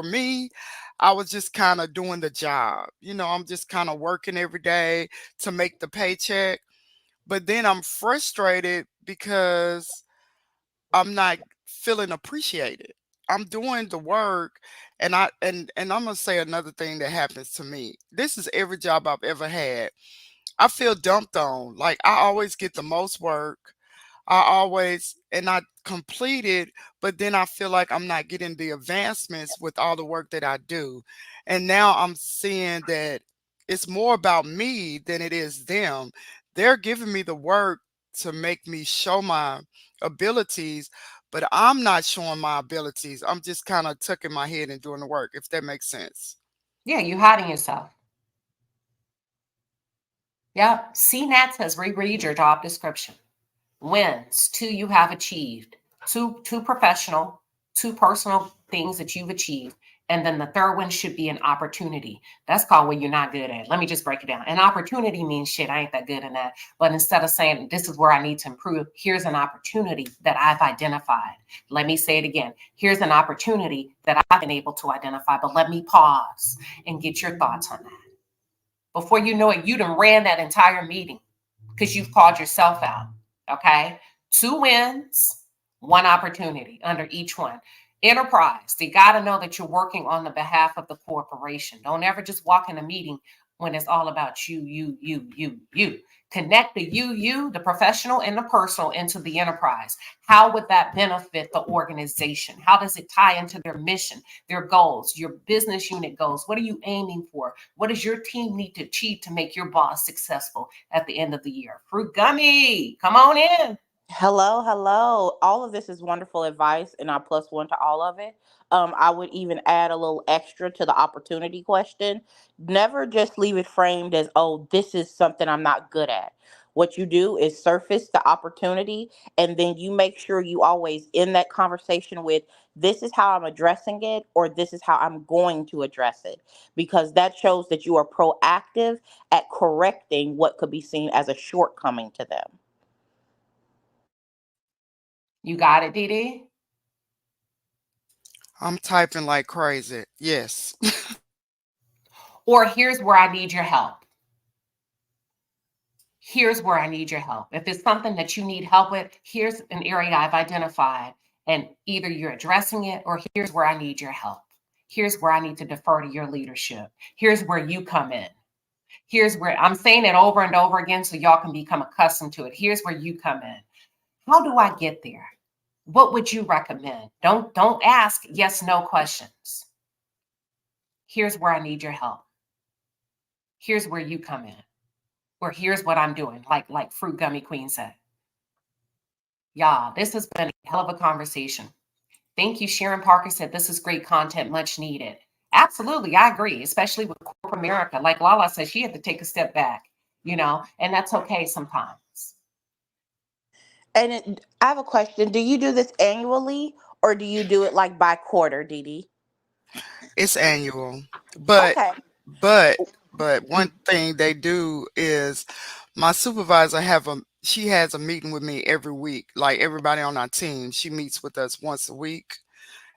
me. I was just kind of doing the job. I'm just kind of working every day to make the paycheck. But then I'm frustrated because I'm not feeling appreciated. I'm doing the work, and I'm gonna say another thing that happens to me. This is every job I've ever had. I feel dumped on. Like, I always get the most work. And I complete it, but then I feel like I'm not getting the advancements with all the work that I do. And now I'm seeing that it's more about me than it is them. They're giving me the work to make me show my abilities, but I'm not showing my abilities. I'm just kind of tucking my head and doing the work, if that makes sense. Yeah, you hiding yourself. Yeah, CNAT says reread your job description. Wins, two you have achieved, two professional, two personal things that you've achieved. And then the third one should be an opportunity. That's called what you're not good at. Let me just break it down. An opportunity means, shit, I ain't that good in that. But instead of saying, this is where I need to improve, here's an opportunity that I've identified. Let me say it again. Here's an opportunity that I've been able to identify, but let me pause and get your thoughts on that. Before you know it, you done ran that entire meeting because you've called yourself out. Okay. Two wins, one opportunity under each one. Enterprise, they got to know that you're working on the behalf of the corporation. Don't ever just walk in a meeting when it's all about you. Connect the professional and the personal into the enterprise. How would that benefit the organization? How does it tie into their mission, their goals, your business unit goals? What are you aiming for? What does your team need to achieve to make your boss successful at the end of the year? Fruit Gummy, come on in. Hello, hello. All of this is wonderful advice, and I plus one to all of it. I would even add a little extra to the opportunity question. Never just leave it framed as, oh, this is something I'm not good at. What you do is surface the opportunity, and then you make sure you always end that conversation with, this is how I'm addressing it, or this is how I'm going to address it, because that shows that you are proactive at correcting what could be seen as a shortcoming to them. You got it, Dee. I'm typing like crazy. Yes. Or here's where I need your help. Here's where I need your help. If it's something that you need help with, here's an area I've identified, and either you're addressing it, or here's where I need your help. Here's where I need to defer to your leadership. Here's where you come in. Here's where I'm saying it over and over again so y'all can become accustomed to it. Here's where you come in. How do I get there? What would you recommend? Don't ask yes, no questions. Here's where I need your help. Here's where you come in. Or here's what I'm doing, like Fruit Gummy Queen said. Y'all, this has been a hell of a conversation. Thank you. Sharon Parker said this is great content, much needed. Absolutely, I agree, especially with corporate America. Like Lala said, she had to take a step back, and that's okay sometimes. And I have a question. Do you do this annually or do you do it like by quarter, Dee Dee? It's annual, but Okay. but but one thing they do is my supervisor she has a meeting with me every week. Like everybody on our team, she meets with us once a week,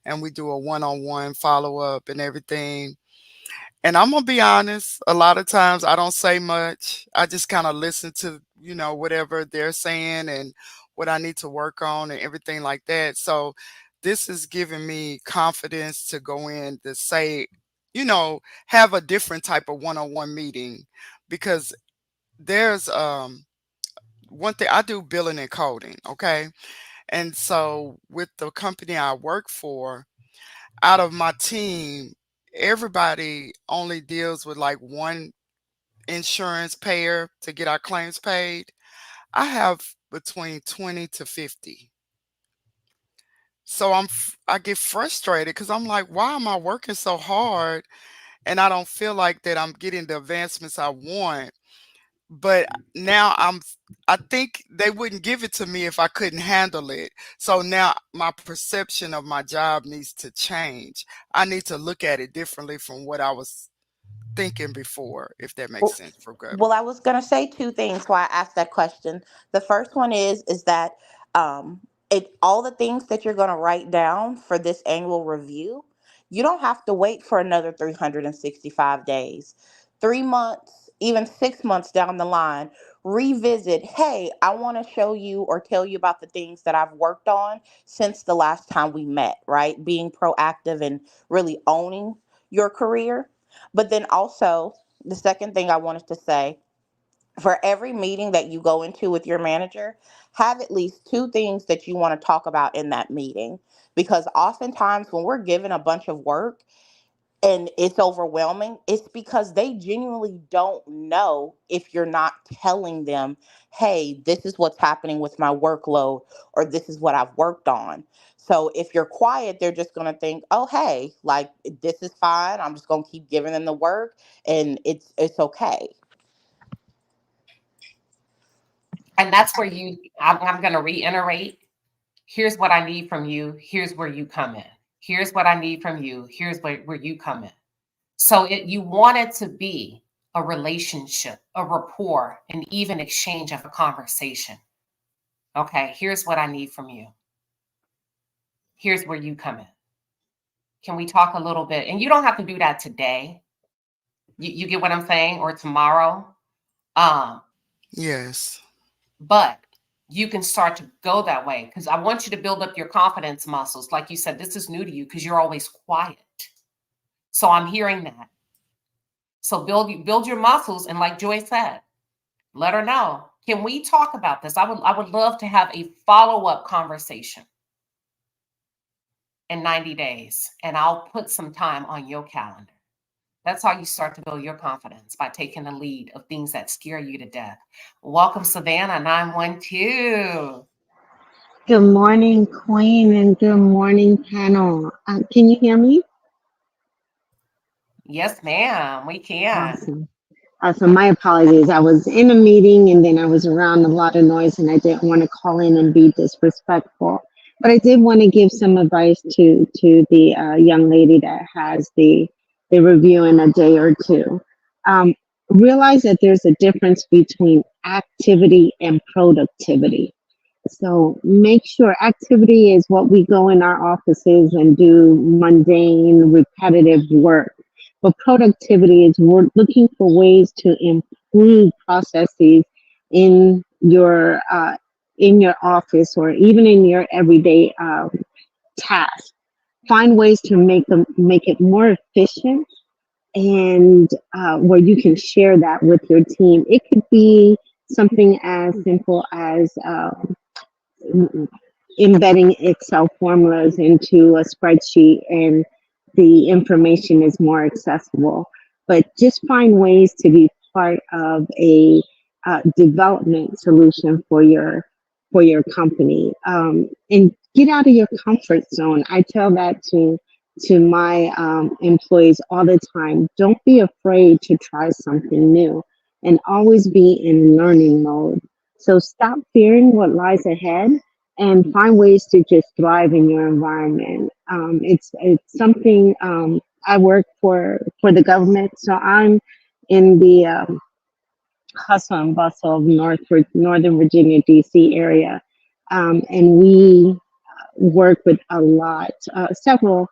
and we do a one-on-one follow-up and everything. And I'm gonna be honest, a lot of times I don't say much. I just kind of listen to, whatever they're saying and what I need to work on and everything like that. So this is giving me confidence to go in to say, have a different type of one-on-one meeting, because there's one thing I do, billing and coding, okay? And so with the company I work for, out of my team, everybody only deals with like one insurance payer to get our claims paid. I have between 20 to 50. So I get frustrated because I'm like, why am I working so hard and I don't feel like that I'm getting the advancements I want? But now I think they wouldn't give it to me if I couldn't handle it. So now my perception of my job needs to change. I need to look at it differently from what I was thinking before, if that makes Well, sense for good. well, I was gonna say two things why I asked that question. The first one is that um, all the things that you're gonna write down for this annual review, you don't have to wait for another 365 days, 3 months, even 6 months down the line. Revisit. Hey, I want to show you or tell you about the things that I've worked on since the last time we met. Right, being proactive and really owning your career, but then also the second thing I wanted to say, for every meeting that you go into with your manager, have at least two things that you want to talk about in that meeting. Because oftentimes when we're given a bunch of work and it's overwhelming, it's because they genuinely don't know if you're not telling them, hey, this is what's happening with my workload, or this is what I've worked on. So if you're quiet, they're just going to think, oh, hey, like this is fine. I'm just going to keep giving them the work and it's okay. And that's where I'm going to reiterate. Here's what I need from you. Here's where you come in. Here's what I need from you. Here's where you come in. So you want it to be a relationship, a rapport, and even exchange of a conversation. Okay, here's what I need from you. Here's where you come in. Can we talk a little bit? And you don't have to do that today. You get what I'm saying? Or tomorrow. Um, Yes. but you can start to go that way, because I want you to build up your confidence muscles. Like you said, this is new to you because you're always quiet. So I'm hearing that. So build your muscles, and like Joy said, let her know. Can we talk about this? I would love to have a follow-up conversation in 90 days, and I'll put some time on your calendar. That's how you start to build your confidence, by taking the lead of things that scare you to death. Welcome, Savannah 912. Good morning, Queen, and good morning, panel. Can you hear me? Yes, ma'am, we can. Awesome. Awesome. My apologies. I was in a meeting and then I was around a lot of noise and I didn't want to call in and be disrespectful. But I did want to give some advice to the young lady that has the review in a day or two. Um, Realize that there's a difference between activity and productivity. So make sure activity is what we go in our offices and do mundane, repetitive work. But productivity is we're looking for ways to improve processes in your office or even in your everyday tasks. Find ways to make it more efficient and where you can share that with your team. It could be something as simple as embedding Excel formulas into a spreadsheet and the information is more accessible. But just find ways to be part of a development solution for your company, and get out of your comfort zone. I tell that to my employees all the time. Don't be afraid to try something new, and always be in learning mode. So stop fearing what lies ahead and find ways to just thrive in your environment. It's something. I work for the government, so I'm in the hustle and bustle of Northern Virginia, D.C. area, and we work with several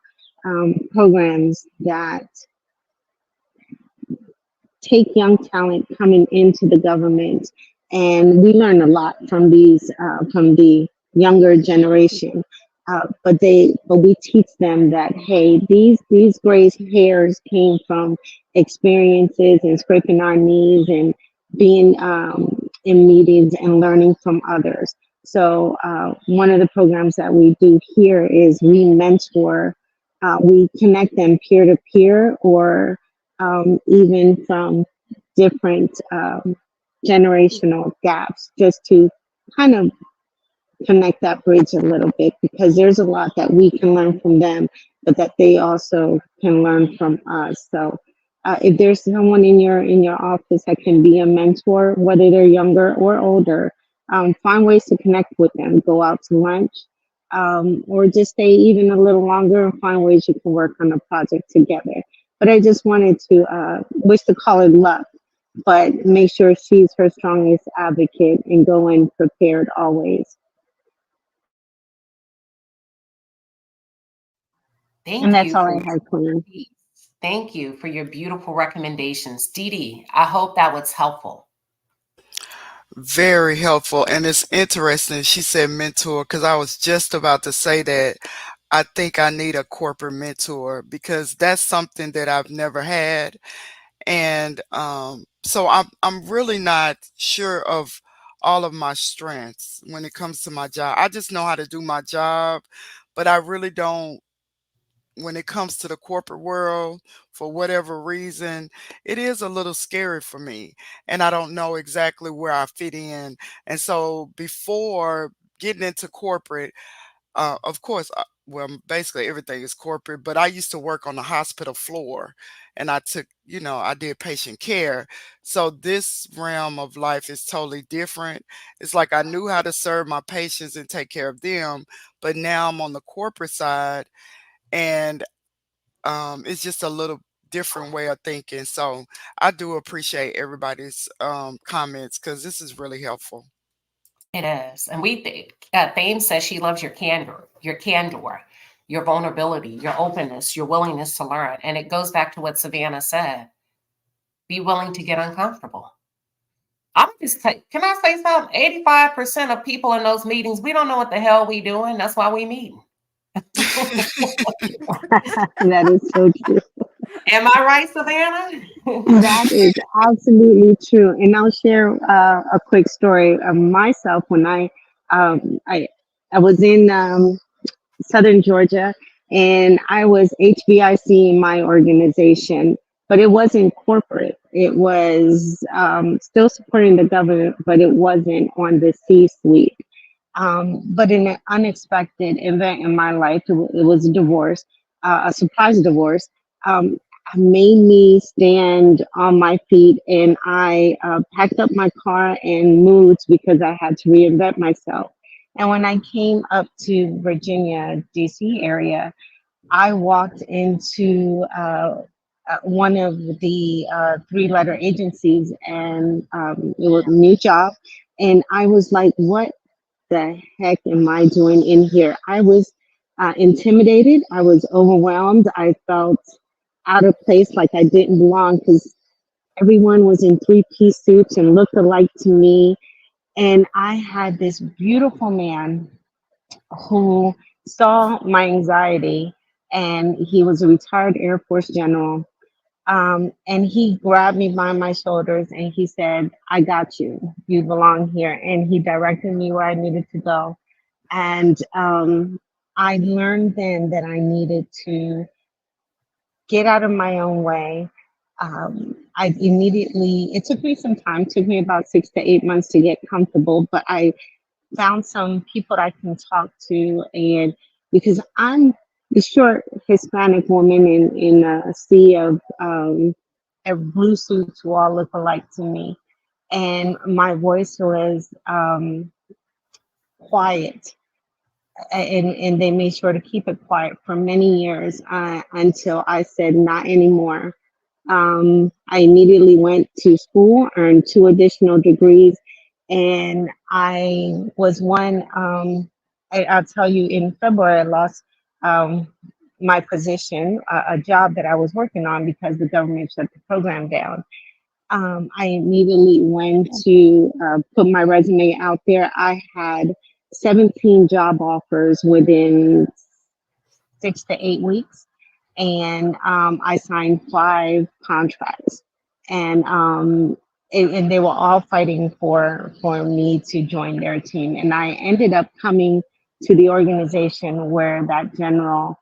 programs that take young talent coming into the government, and we learn a lot from the younger generation. But we teach them that, hey, these gray hairs came from experiences and scraping our knees and being in meetings and learning from others. So one of the programs that we do here is we connect them peer to peer, or even from different generational gaps, just to kind of connect that bridge a little bit, because there's a lot that we can learn from them, but that they also can learn from us. So if there's someone in your office that can be a mentor, whether they're younger or older, find ways to connect with them. Go out to lunch, or just stay even a little longer and find ways you can work on a project together. But I just wanted to wish the caller luck, but make sure she's her strongest advocate and go in prepared always. And Thank that's you all for I your had, Queen. expertise. Thank you for your beautiful recommendations. Dee Dee, I hope that was helpful. Very helpful. And it's interesting. She said mentor, because I was just about to say that I think I need a corporate mentor because that's something that I've never had. And so I'm really not sure of all of my strengths when it comes to my job. I just know how to do my job, but I really don't when it comes to the corporate world. For whatever reason, it is a little scary for me, and I don't know exactly where I fit in. And so before getting into corporate, of course, well, basically everything is corporate, but I used to work on the hospital floor and I did patient care. So this realm of life is totally different. It's like I knew how to serve my patients and take care of them, but now I'm on the corporate side, and it's just a little different way of thinking. So I do appreciate everybody's comments because this is really helpful. It is. And Fame says she loves your candor, your vulnerability, your openness, your willingness to learn. And it goes back to what Savannah said. Be willing to get uncomfortable. Can I say something? 85% of people in those meetings, we don't know what the hell we doing. That's why we meeting. That is so true. Am I right, Savannah? That is absolutely true. And I'll share a quick story of myself when um, I, I was in Southern Georgia, and I was HBIC in my organization, but it wasn't corporate. It was still supporting the government, but it wasn't on the C-suite. But in an unexpected event in my life, it was a divorce, a surprise divorce. Um, Made me stand on my feet, and I packed up my car and moved because I had to reinvent myself. And when I came up to Virginia, DC area, I walked into one of the three-letter agencies, and it was a new job. And I was like, what the heck am I doing in here? I was intimidated. I was overwhelmed. I felt out of place, like I didn't belong, because everyone was in three-piece suits and looked alike to me. And I had this beautiful man who saw my anxiety, and he was a retired Air Force general. And he grabbed me by my shoulders and he said, I got you. You belong here. And he directed me where I needed to go. And I learned then that I needed to get out of my own way. It took me some time, it took me about 6 to 8 months to get comfortable, but I found some people that I can talk to. And because I'm the short Hispanic woman in a sea of blue suits who all look alike to me. and my voice was quiet, and they made sure to keep it quiet for many years until I said not anymore. I immediately went to school, earned 2 additional degrees, and I was one. I'll tell you, in February, I lost my position, a job that I was working on because the government shut the program down. I immediately went to put my resume out there. I had 17 job offers within 6 to 8 weeks, and I signed 5 contracts, and and they were all fighting for me to join their team. And I ended up coming to the organization where that general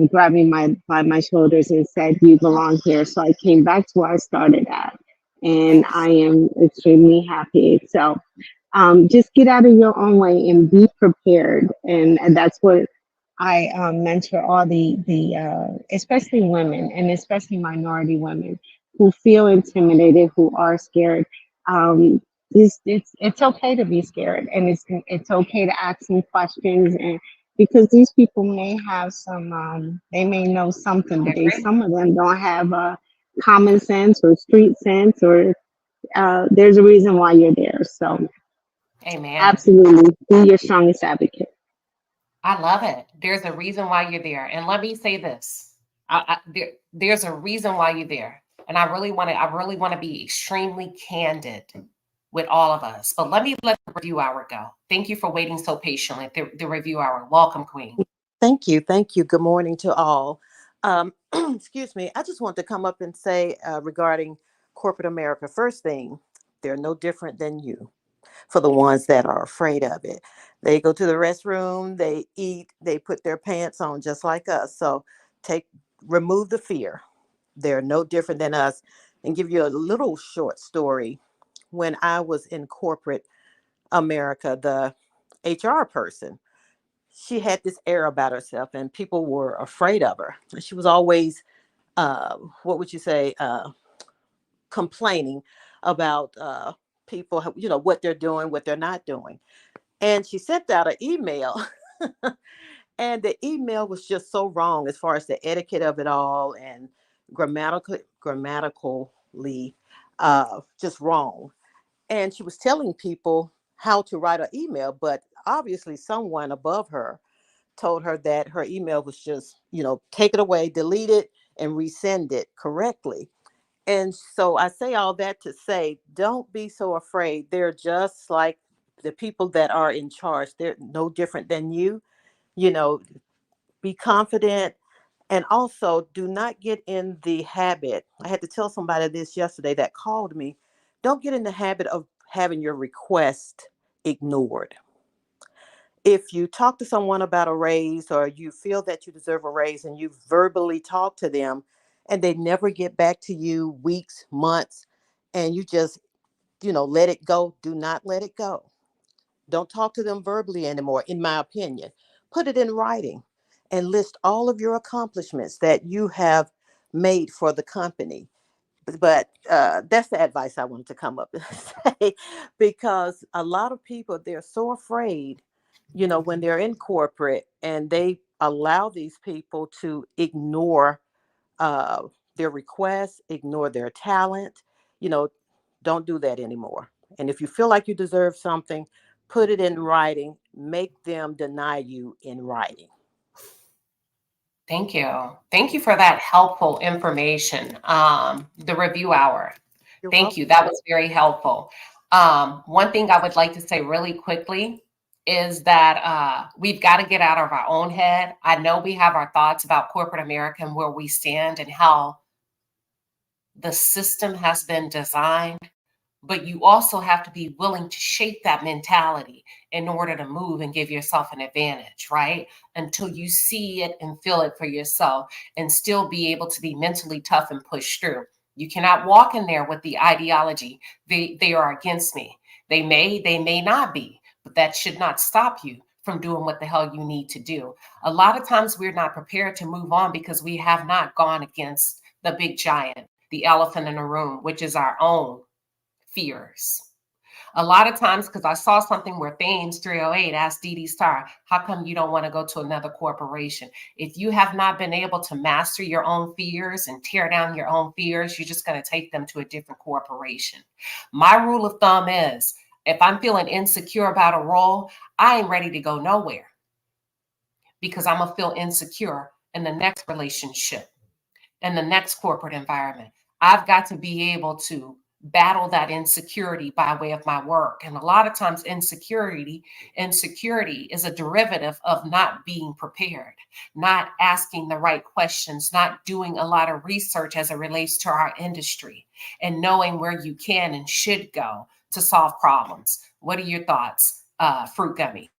grabbed me by my shoulders and said, "You belong here." So I came back to where I started at, and I am extremely happy. So just get out of your own way and be prepared, and that's what I mentor all the especially women, and especially minority women who feel intimidated, who are scared. Um, it's okay to be scared, and it's okay to ask some questions, and because these people may have some they may know something, but some of them don't have common sense or street sense, or there's a reason why you're there. So Amen. absolutely, be your strongest advocate. I love it. There's a reason why you're there. And let me say this. There's a reason why you're there. And I really want to be extremely candid with all of us. But let me let the review hour go. Thank you for waiting so patiently. The review hour. Welcome, Queen. Thank you. Thank you. Good morning to all. Excuse me. I just want to come up and say regarding corporate America, first thing, they're no different than you for the ones that are afraid of it. They go to the restroom, they eat, they put their pants on just like us. So remove the fear. They're no different than us. And give you a little short story. When I was in corporate America, the HR person, she had this air about herself and people were afraid of her. She was always, what would you say, complaining about people, what they're doing, what they're not doing. And she sent out an email and the email was just so wrong as far as the etiquette of it all and grammatically just wrong. And she was telling people how to write an email, but obviously someone above her told her that her email was just, take it away, delete it, and resend it correctly. And so I say all that to say, don't be so afraid. They're just like the people that are in charge. They're no different than you. You know, be confident, and also do not get in the habit. I had to tell somebody this yesterday that called me. Don't get in the habit of having your request ignored. If you talk to someone about a raise or you feel that you deserve a raise and you verbally talk to them and they never get back to you weeks, months, and you just, let it go, do not let it go. Don't talk to them verbally anymore, in my opinion. Put it in writing and list all of your accomplishments that you have made for the company. But that's the advice I wanted to come up and say, because a lot of people, they're so afraid, when they're in corporate and they allow these people to ignore uh, their requests, ignore their talent, you know, don't do that anymore. And if you feel like you deserve something, put it in writing, make them deny you in writing. Thank you. Thank you for that helpful information. The review hour. You're Thank welcome. you. That was very helpful. One thing I would like to say really quickly is that we've got to get out of our own head. I know we have our thoughts about corporate America and where we stand and how the system has been designed, but you also have to be willing to shape that mentality in order to move and give yourself an advantage, right? Until you see it and feel it for yourself and still be able to be mentally tough and push through. You cannot walk in there with the ideology, they are against me. They may not be, but that should not stop you from doing what the hell you need to do. A lot of times we're not prepared to move on because we have not gone against the big giant, the elephant in the room, which is our own fears. A lot of times, because I saw something where Thames 308 asked Dee Dee Star, how come you don't want to go to another corporation? If you have not been able to master your own fears and tear down your own fears, you're just going to take them to a different corporation. My rule of thumb is, if I'm feeling insecure about a role, I ain't ready to go nowhere, because I'm going to feel insecure in the next relationship, in the next corporate environment. I've got to be able to battle that insecurity by way of my work. And a lot of times insecurity is a derivative of not being prepared, not asking the right questions, not doing a lot of research as it relates to our industry, and knowing where you can and should go to solve problems. What are your thoughts, Fruit Gummy?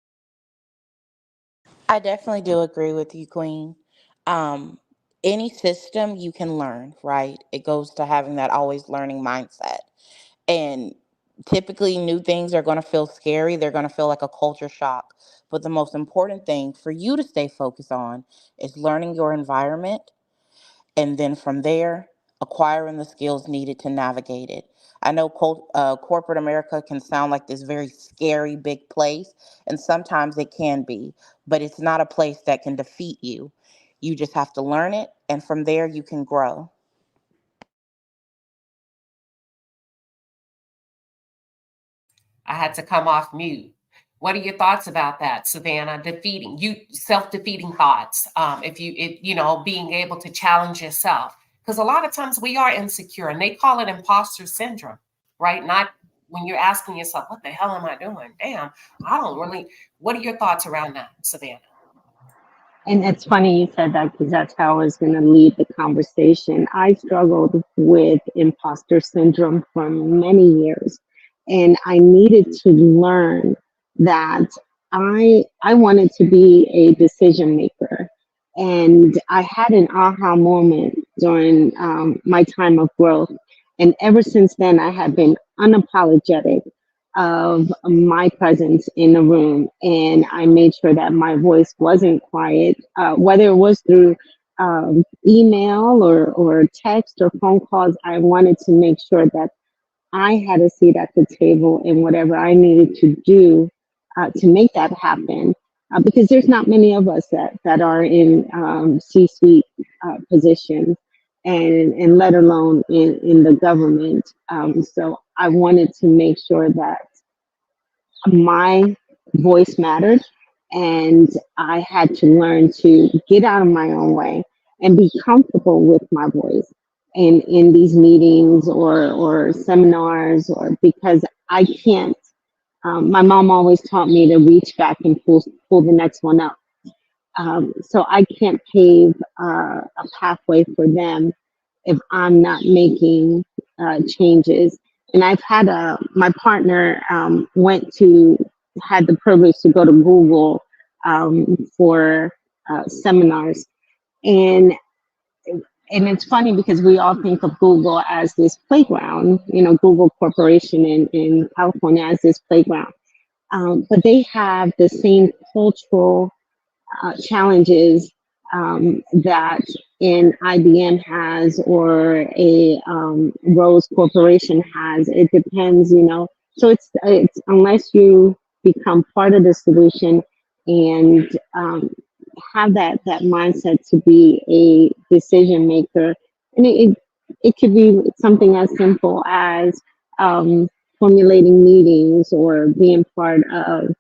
I definitely do agree with you, Queen. Um, any system you can learn, right? It goes to having that always learning mindset. And typically, new things are going to feel scary. They're going to feel like a culture shock. But the most important thing for you to stay focused on is learning your environment, and then from there, acquiring the skills needed to navigate it. I know corporate America can sound like this very scary big place, and sometimes it can be, but it's not a place that can defeat you. You just have to learn it, and from there, you can grow. I had to come off mute. What are your thoughts about that, Savannah? Self-defeating thoughts. Being able to challenge yourself, because a lot of times we are insecure, and they call it imposter syndrome, right? Not when you're asking yourself, "What the hell am I doing? Damn, I don't really." What are your thoughts around that, Savannah? And it's funny you said that because that's how I was going to lead the conversation. I struggled with imposter syndrome for many years, and I needed to learn that I wanted to be a decision maker. And I had an aha moment during my time of growth. And ever since then, I have been unapologetic of my presence in the room, and I made sure that my voice wasn't quiet, whether it was through email or text or phone calls. I wanted to make sure that I had a seat at the table in whatever I needed to do to make that happen. Because there's not many of us that are in C-suite positions, and let alone in the government. So I wanted to make sure that my voice mattered, and I had to learn to get out of my own way and be comfortable with my voice in these meetings or seminars, or because I can't. My mom always taught me to reach back and pull the next one up. So I can't pave a pathway for them if I'm not making changes. And I've had my partner had the privilege to go to Google for seminars. And it's funny because we all think of Google as this playground, Google Corporation in California as this playground. But they have the same cultural challenges that an IBM has or a Rose Corporation has. It depends, So it's unless you become part of the solution and have that mindset to be a decision maker, and it could be something as simple as formulating meetings or being part of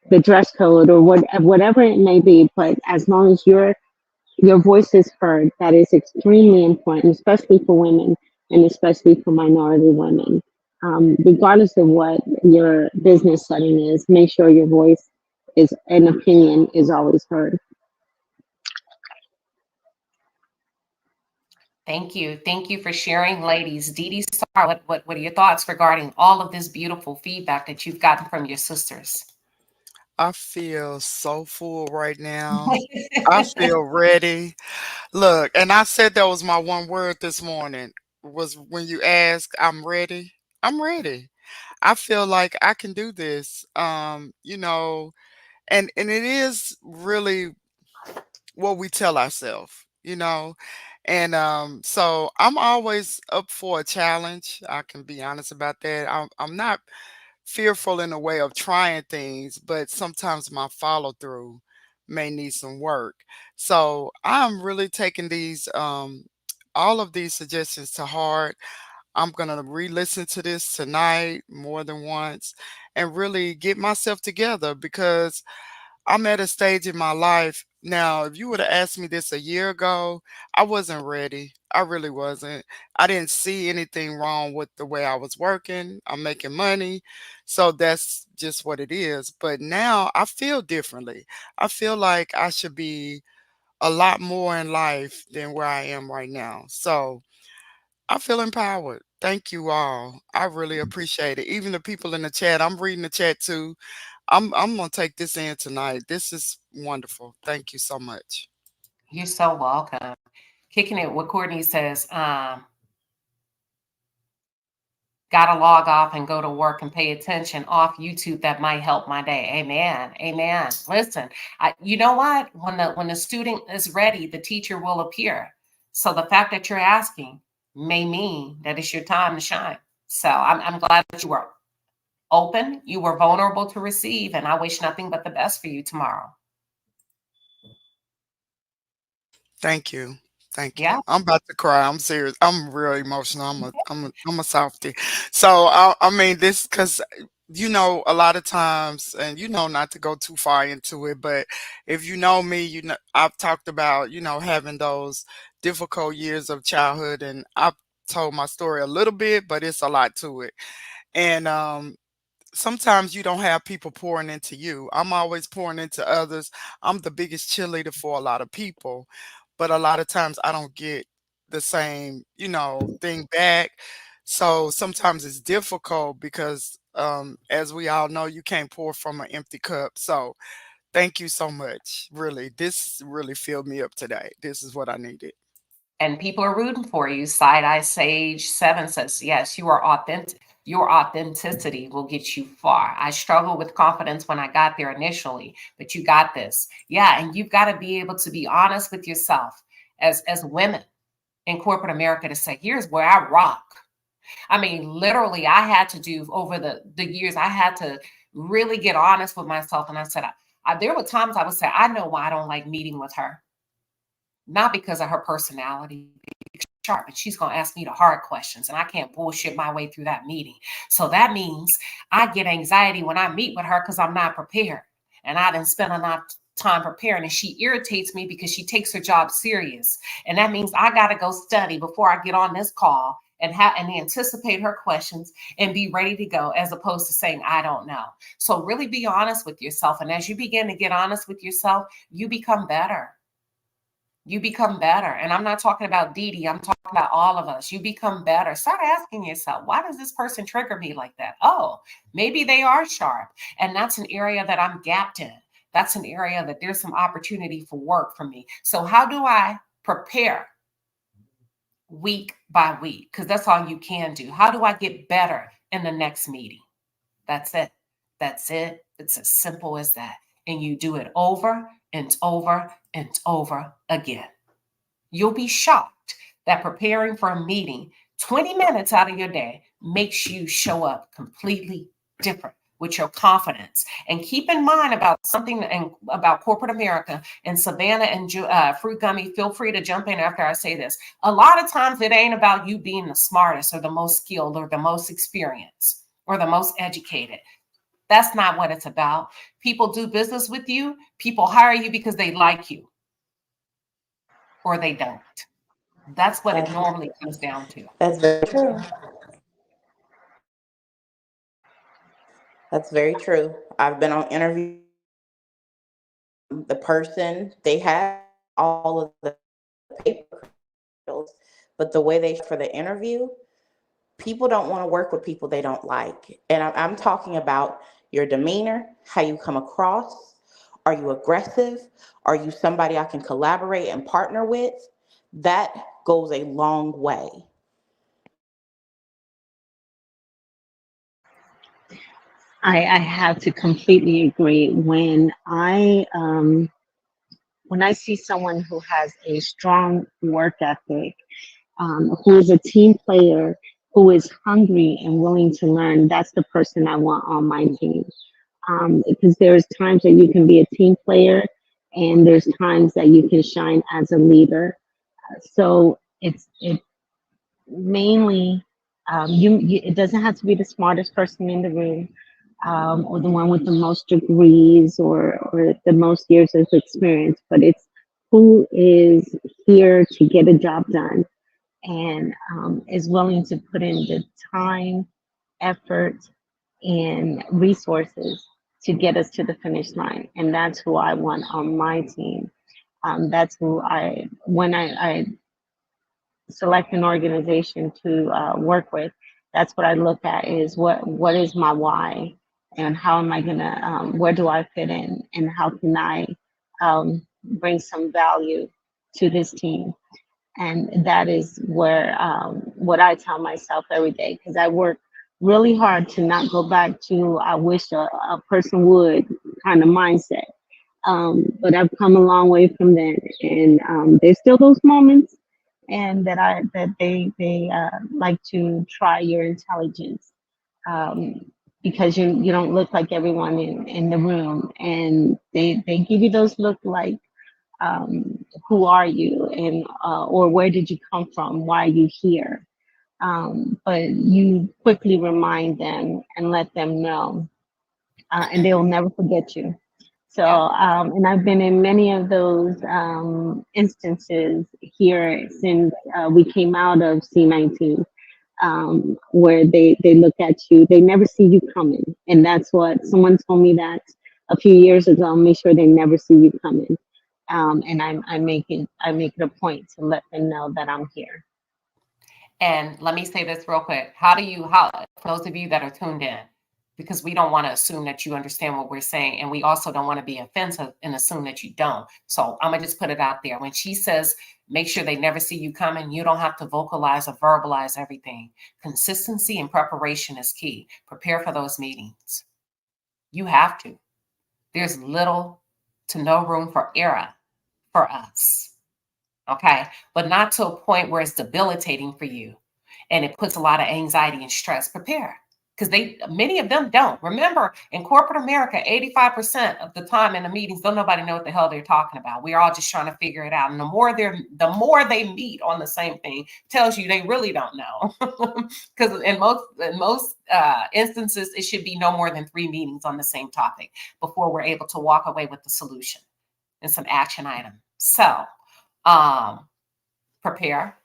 the dress code or whatever it may be. But as long as your voice is heard, that is extremely important, especially for women and especially for minority women. Regardless of what your business setting is, make sure your voice is an opinion is always heard. Thank you. Thank you for sharing, ladies. Dee Dee Star, what are your thoughts regarding all of this beautiful feedback that you've gotten from your sisters? I feel so full right now. I feel ready. Look, and I said that was my one word this morning, was when you ask, I'm ready. I'm ready. I feel like I can do this. And it is really what we tell ourselves, And so I'm always up for a challenge. I can be honest about that. I'm not fearful in a way of trying things, but sometimes my follow through may need some work. So I'm really taking these all of these suggestions to heart. I'm gonna re-listen to this tonight more than once and really get myself together because I'm at a stage in my life now. If you would have asked me this a year ago, I wasn't ready. I really wasn't. I didn't see anything wrong with the way I was working. I'm making money. So that's just what it is. But now I feel differently. I feel like I should be a lot more in life than where I am right now. So I feel empowered. Thank you all. I really appreciate it. Even the people in the chat, I'm reading the chat too. I'm gonna take this in tonight. This is wonderful. Thank you so much. You're so welcome. Kicking it, what Courtney says, gotta log off and go to work and pay attention off YouTube. That might help my day. Amen. Amen. Listen, you know what? When the student is ready, the teacher will appear. So the fact that you're asking may mean that it's your time to shine. So I'm glad that you were open, you were vulnerable to receive, and I wish nothing but the best for you tomorrow. Thank you. Thank you. Yeah. I'm about to cry. I'm serious. I'm real emotional. I'm a softie. So I mean this because a lot of times, and not to go too far into it, but if you know me, I've talked about having those difficult years of childhood, and I've told my story a little bit, but it's a lot to it. And sometimes you don't have people pouring into you. I'm always pouring into others. I'm the biggest cheerleader for a lot of people, but a lot of times I don't get the same, thing back. So sometimes it's difficult because, as we all know, you can't pour from an empty cup. So thank you so much. Really, this really filled me up today. This is what I needed. And people are rooting for you. Side Eye Sage 7 says, yes, you are authentic. Your authenticity will get you far. I struggled with confidence when I got there initially, but you got this. Yeah, and you've got to be able to be honest with yourself as women in corporate America to say, here's where I rock. I mean, literally, I had to do over the years, I had to really get honest with myself. And I said, there were times I would say, I know why I don't like meeting with her. Not because of her personality, sharp, and she's going to ask me the hard questions, and I can't bullshit my way through that meeting. So that means I get anxiety when I meet with her because I'm not prepared, and I didn't spend enough time preparing, and she irritates me because she takes her job serious, and that means I got to go study before I get on this call and anticipate her questions and be ready to go, as opposed to saying I don't know. So really be honest with yourself, and as you begin to get honest with yourself, you become better. You become better. And I'm not talking about Dee Dee. I'm talking about all of us. You become better. Start asking yourself, why does this person trigger me like that? Oh, maybe they are sharp. And that's an area that I'm gapped in. That's an area that there's some opportunity for work for me. So how do I prepare week by week? Because that's all you can do. How do I get better in the next meeting? That's it. That's it. It's as simple as that. And you do it over and over and over again. You'll be shocked that preparing for a meeting 20 minutes out of your day makes you show up completely different with your confidence. And keep in mind about something about corporate America, and Savannah and Fruit Gummy, feel free to jump in after I say this. A lot of times it ain't about you being the smartest or the most skilled or the most experienced or the most educated. That's not what it's about. People do business with you. People hire you because they like you or they don't. That's what it That's normally comes down to. that's very true. That's very true. I've been on interviews. The person they have all of the paper credentials, but the way they for the interview, people don't want to work with people they don't like. And I'm talking about your demeanor, how you come across. Are you aggressive? Are you somebody I can collaborate and partner with? That goes a long way. I have to completely agree. When I when I see someone who has a strong work ethic, who is a team player, who is hungry and willing to learn, that's the person I want on my team. Because there's times that you can be a team player, and there's times that you can shine as a leader. So it mainly it doesn't have to be the smartest person in the room, or the one with the most degrees, or the most years of experience, but it's who is here to get a job done, and is willing to put in the time, effort, and resources to get us to the finish line. And that's who I want on my team. That's who when I select an organization to work with, that's what I look at, is what is my why, and how am I gonna, where do I fit in, and how can I bring some value to this team. And that is where, what I tell myself every day, because I work really hard to not go back to I wish a person would kind of mindset. But I've come a long way from then, and there's still those moments, and that they like to try your intelligence, um, because you don't look like everyone in the room, and they give you those look like, who are you, and or where did you come from, why are you here, but you quickly remind them and let them know, and they'll never forget you. So, Yeah. and I've been in many of those instances here since we came out of C19, where they look at you, they never see you coming. And that's what someone told me that a few years ago: make sure they never see you coming. And I make it a point to let them know that I'm here. And let me say this real quick. For those of you that are tuned in, because we don't want to assume that you understand what we're saying, and we also don't want to be offensive and assume that you don't. So I'm gonna just put it out there. When she says, make sure they never see you coming, you don't have to vocalize or verbalize everything. Consistency and preparation is key. Prepare for those meetings. You have to. There's little to no room for error for us. Okay, but not to a point where it's debilitating for you and it puts a lot of anxiety and stress. Prepare, because many of them don't. Remember, in corporate America, 85% of the time in the meetings, don't nobody know what the hell they're talking about. We're all just trying to figure it out. And the more they meet on the same thing, tells you they really don't know. Because in most instances, it should be no more than 3 meetings on the same topic before we're able to walk away with the solution and some action item. So prepare.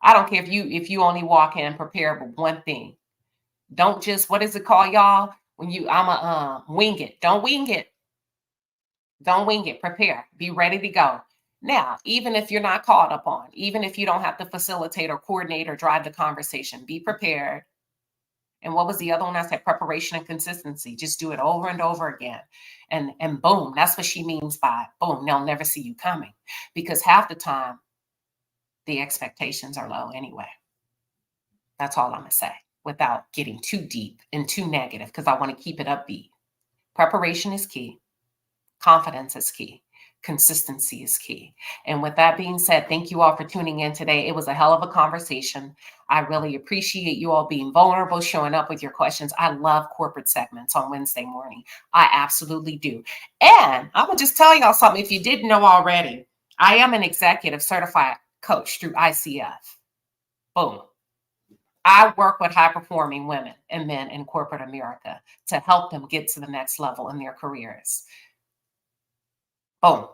I don't care if you only walk in prepared with one thing. Don't just, what is it called, y'all? When I'm wing it. Don't wing it. Don't wing it. Prepare. Be ready to go. Now, even if you're not called upon, even if you don't have to facilitate or coordinate or drive the conversation, be prepared. And what was the other one? I said preparation and consistency. Just do it over and over again. And boom, that's what she means by boom, they'll never see you coming. Because half the time, the expectations are low anyway. That's all I'm going to say without getting too deep and too negative, because I want to keep it upbeat. Preparation is key. Confidence is key. Consistency is key. And with that being said, thank you all for tuning in today. It was a hell of a conversation. I really appreciate you all being vulnerable, showing up with your questions. I love corporate segments on Wednesday morning. I absolutely do. And I'm going to just tell y'all something. If you didn't know already, I am an executive certified coach through ICF. Boom. I work with high-performing women and men in corporate America to help them get to the next level in their careers. Boom.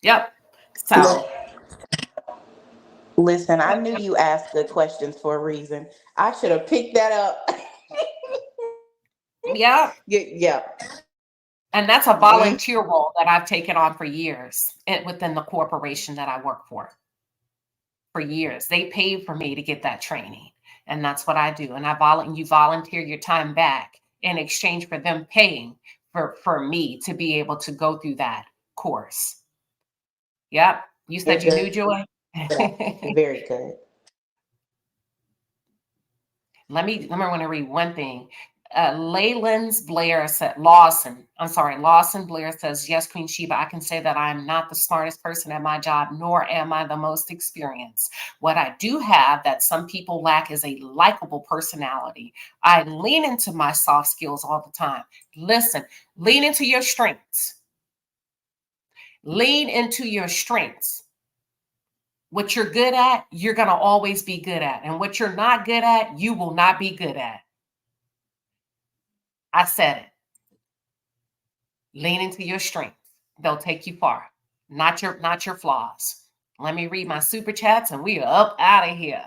Yep. So, Listen, I knew you asked good questions for a reason. I should have picked that up. yeah. Yeah. And that's a volunteer role that I've taken on for years within the corporation that I work for years. They paid for me to get that training. And that's what I do. And you volunteer your time back in exchange for them paying for me to be able to go through that course. Yep. You said you knew, Joy? Very good. Let me want to read one thing. Lawson Blair says, yes, Queen Sheba, I can say that I'm not the smartest person at my job, nor am I the most experienced. What I do have that some people lack is a likable personality. I lean into my soft skills all the time. Listen, lean into your strengths. Lean into your strengths. What you're good at, you're going to always be good at. And what you're not good at, you will not be good at. I said it. Lean into your strengths. They'll take you far. Not your flaws. Let me read my super chats and we are up out of here.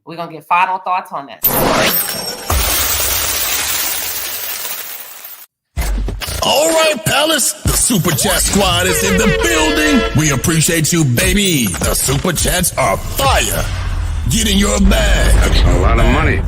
We're going to get final thoughts on this. All right, Palace, the Super Chat Squad is in the building. We appreciate you, baby. The Super Chats are fire. Get in your bag. That's a lot of money.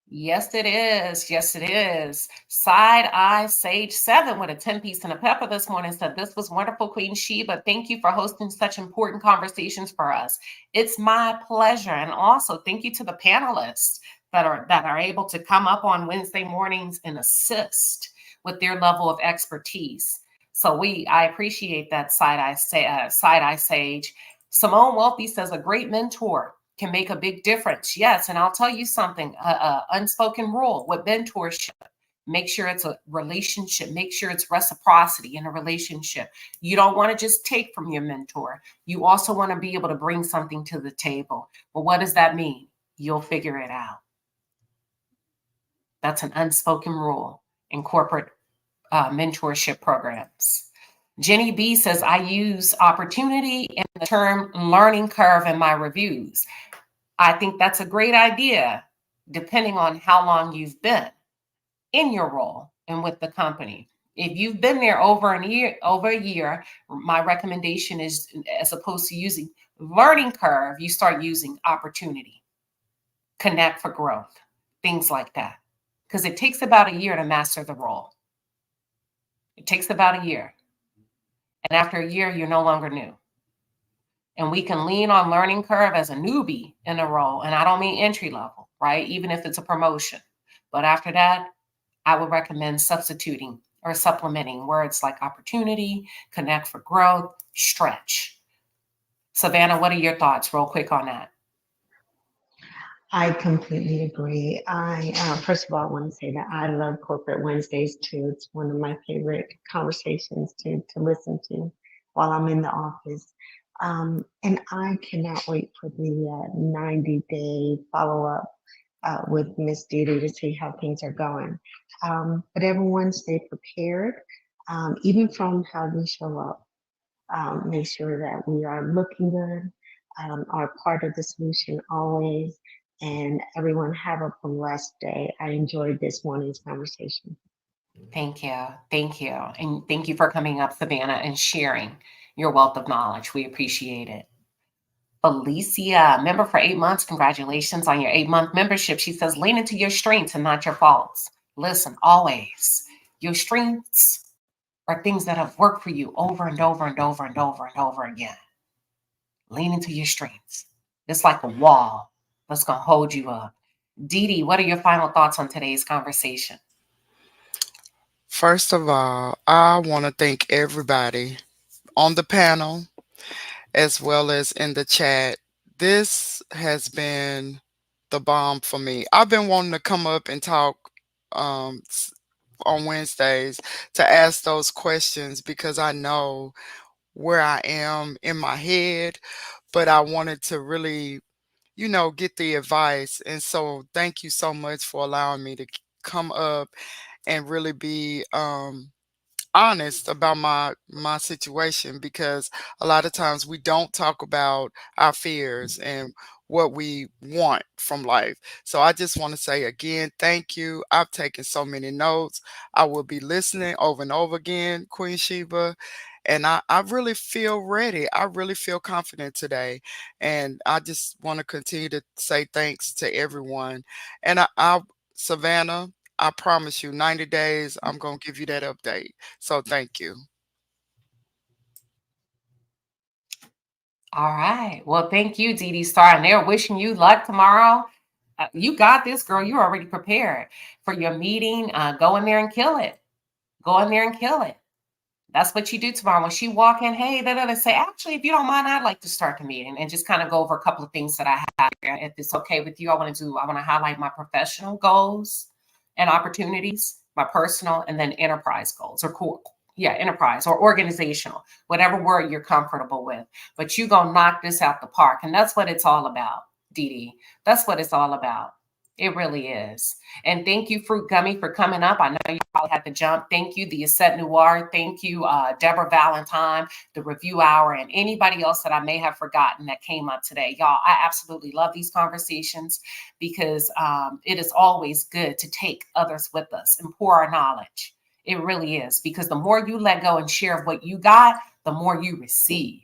Yes, it is. Yes, it is. Side Eye Sage 7 with a 10-piece and a pepper this morning said, this was wonderful, Queen Sheba. Thank you for hosting such important conversations for us. It's my pleasure. And also thank you to the panelists that are able to come up on Wednesday mornings and assist with their level of expertise. So I appreciate that, Side Eye Sage. Simone Wealthy says, a great mentor can make a big difference. Yes, and I'll tell you something, unspoken rule with mentorship. Make sure it's a relationship. Make sure it's reciprocity in a relationship. You don't want to just take from your mentor. You also want to be able to bring something to the table. Well, what does that mean? You'll figure it out. That's an unspoken rule in corporate mentorship programs. Jenny B says, I use opportunity and the term learning curve in my reviews. I think that's a great idea, depending on how long you've been in your role and with the company. If you've been there over a year, my recommendation is, as opposed to using learning curve, you start using opportunity, connect for growth, things like that. Because it takes about a year to master the role. It takes about a year. And after a year, you're no longer new. And we can lean on learning curve as a newbie in a role. And I don't mean entry level, right? Even if it's a promotion. But after that, I would recommend substituting or supplementing words like opportunity, connect for growth, stretch. Savannah, what are your thoughts real quick on that? I completely agree. First of all, I want to say that I love Corporate Wednesdays too. It's one of my favorite conversations to listen to while I'm in the office. And I cannot wait for the 90-day follow-up with Miss Didi to see how things are going. But everyone stay prepared, even from how we show up. Make sure that we are looking good, are part of the solution always, and everyone have a blessed day. I enjoyed this morning's conversation. Thank you. Thank you. And thank you for coming up, Savannah, and sharing your wealth of knowledge. We appreciate it. Felicia, member for 8 months. Congratulations on your 8-month membership. She says, lean into your strengths and not your faults. Listen, always, your strengths are things that have worked for you over and over and over and over and over again. Lean into your strengths. It's like a wall that's going to hold you up. Dee, what are your final thoughts on today's conversation? First of all, I want to thank everybody on the panel as well as in the chat. This has been the bomb for me. I've been wanting to come up and talk on Wednesdays to ask those questions because I know where I am in my head, but I wanted to really, get the advice. And so thank you so much for allowing me to come up and really be honest about my situation, because a lot of times we don't talk about our fears and what we want from life. So I just want to say again, thank you. I've taken so many notes. I will be listening over and over again, Queen Sheba. And I really feel ready. I really feel confident today. And I just want to continue to say thanks to everyone. And Savannah, I promise you, 90 days, I'm going to give you that update. So thank you. All right. Well, thank you, Dee Star. And they're wishing you luck tomorrow. You got this, girl. You're already prepared for your meeting. Go in there and kill it. Go in there and kill it. That's what you do tomorrow. When she walk in, hey, say, actually, if you don't mind, I'd like to start the meeting and just kind of go over a couple of things that I have here. If it's okay with you, I want to highlight my professional goals and opportunities, my personal, and then enterprise goals or core. Yeah, enterprise or organizational, whatever word you're comfortable with. But you're going to knock this out the park. And that's what it's all about, Dee Dee. That's what it's all about. It really is. And thank you, Fruit Gummy, for coming up. I know you probably had to jump. Thank you, the Asset Noir. Thank you, Deborah Valentine, the Review Hour, and anybody else that I may have forgotten that came up today. Y'all, I absolutely love these conversations because it is always good to take others with us and pour our knowledge. It really is, because the more you let go and share what you got, the more you receive.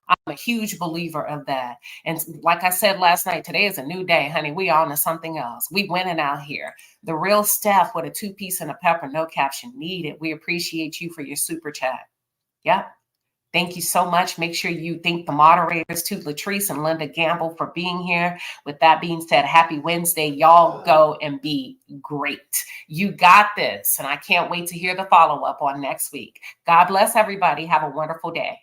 I'm a huge believer of that. And like I said last night, today is a new day, honey. We on to something else. We winning out here. The real Steph with a 2-piece and a pepper, no caption needed. We appreciate you for your super chat. Yep. Thank you so much. Make sure you thank the moderators too, Latrice and Linda Gamble, for being here. With that being said, happy Wednesday. Y'all go and be great. You got this. And I can't wait to hear the follow-up on next week. God bless everybody. Have a wonderful day.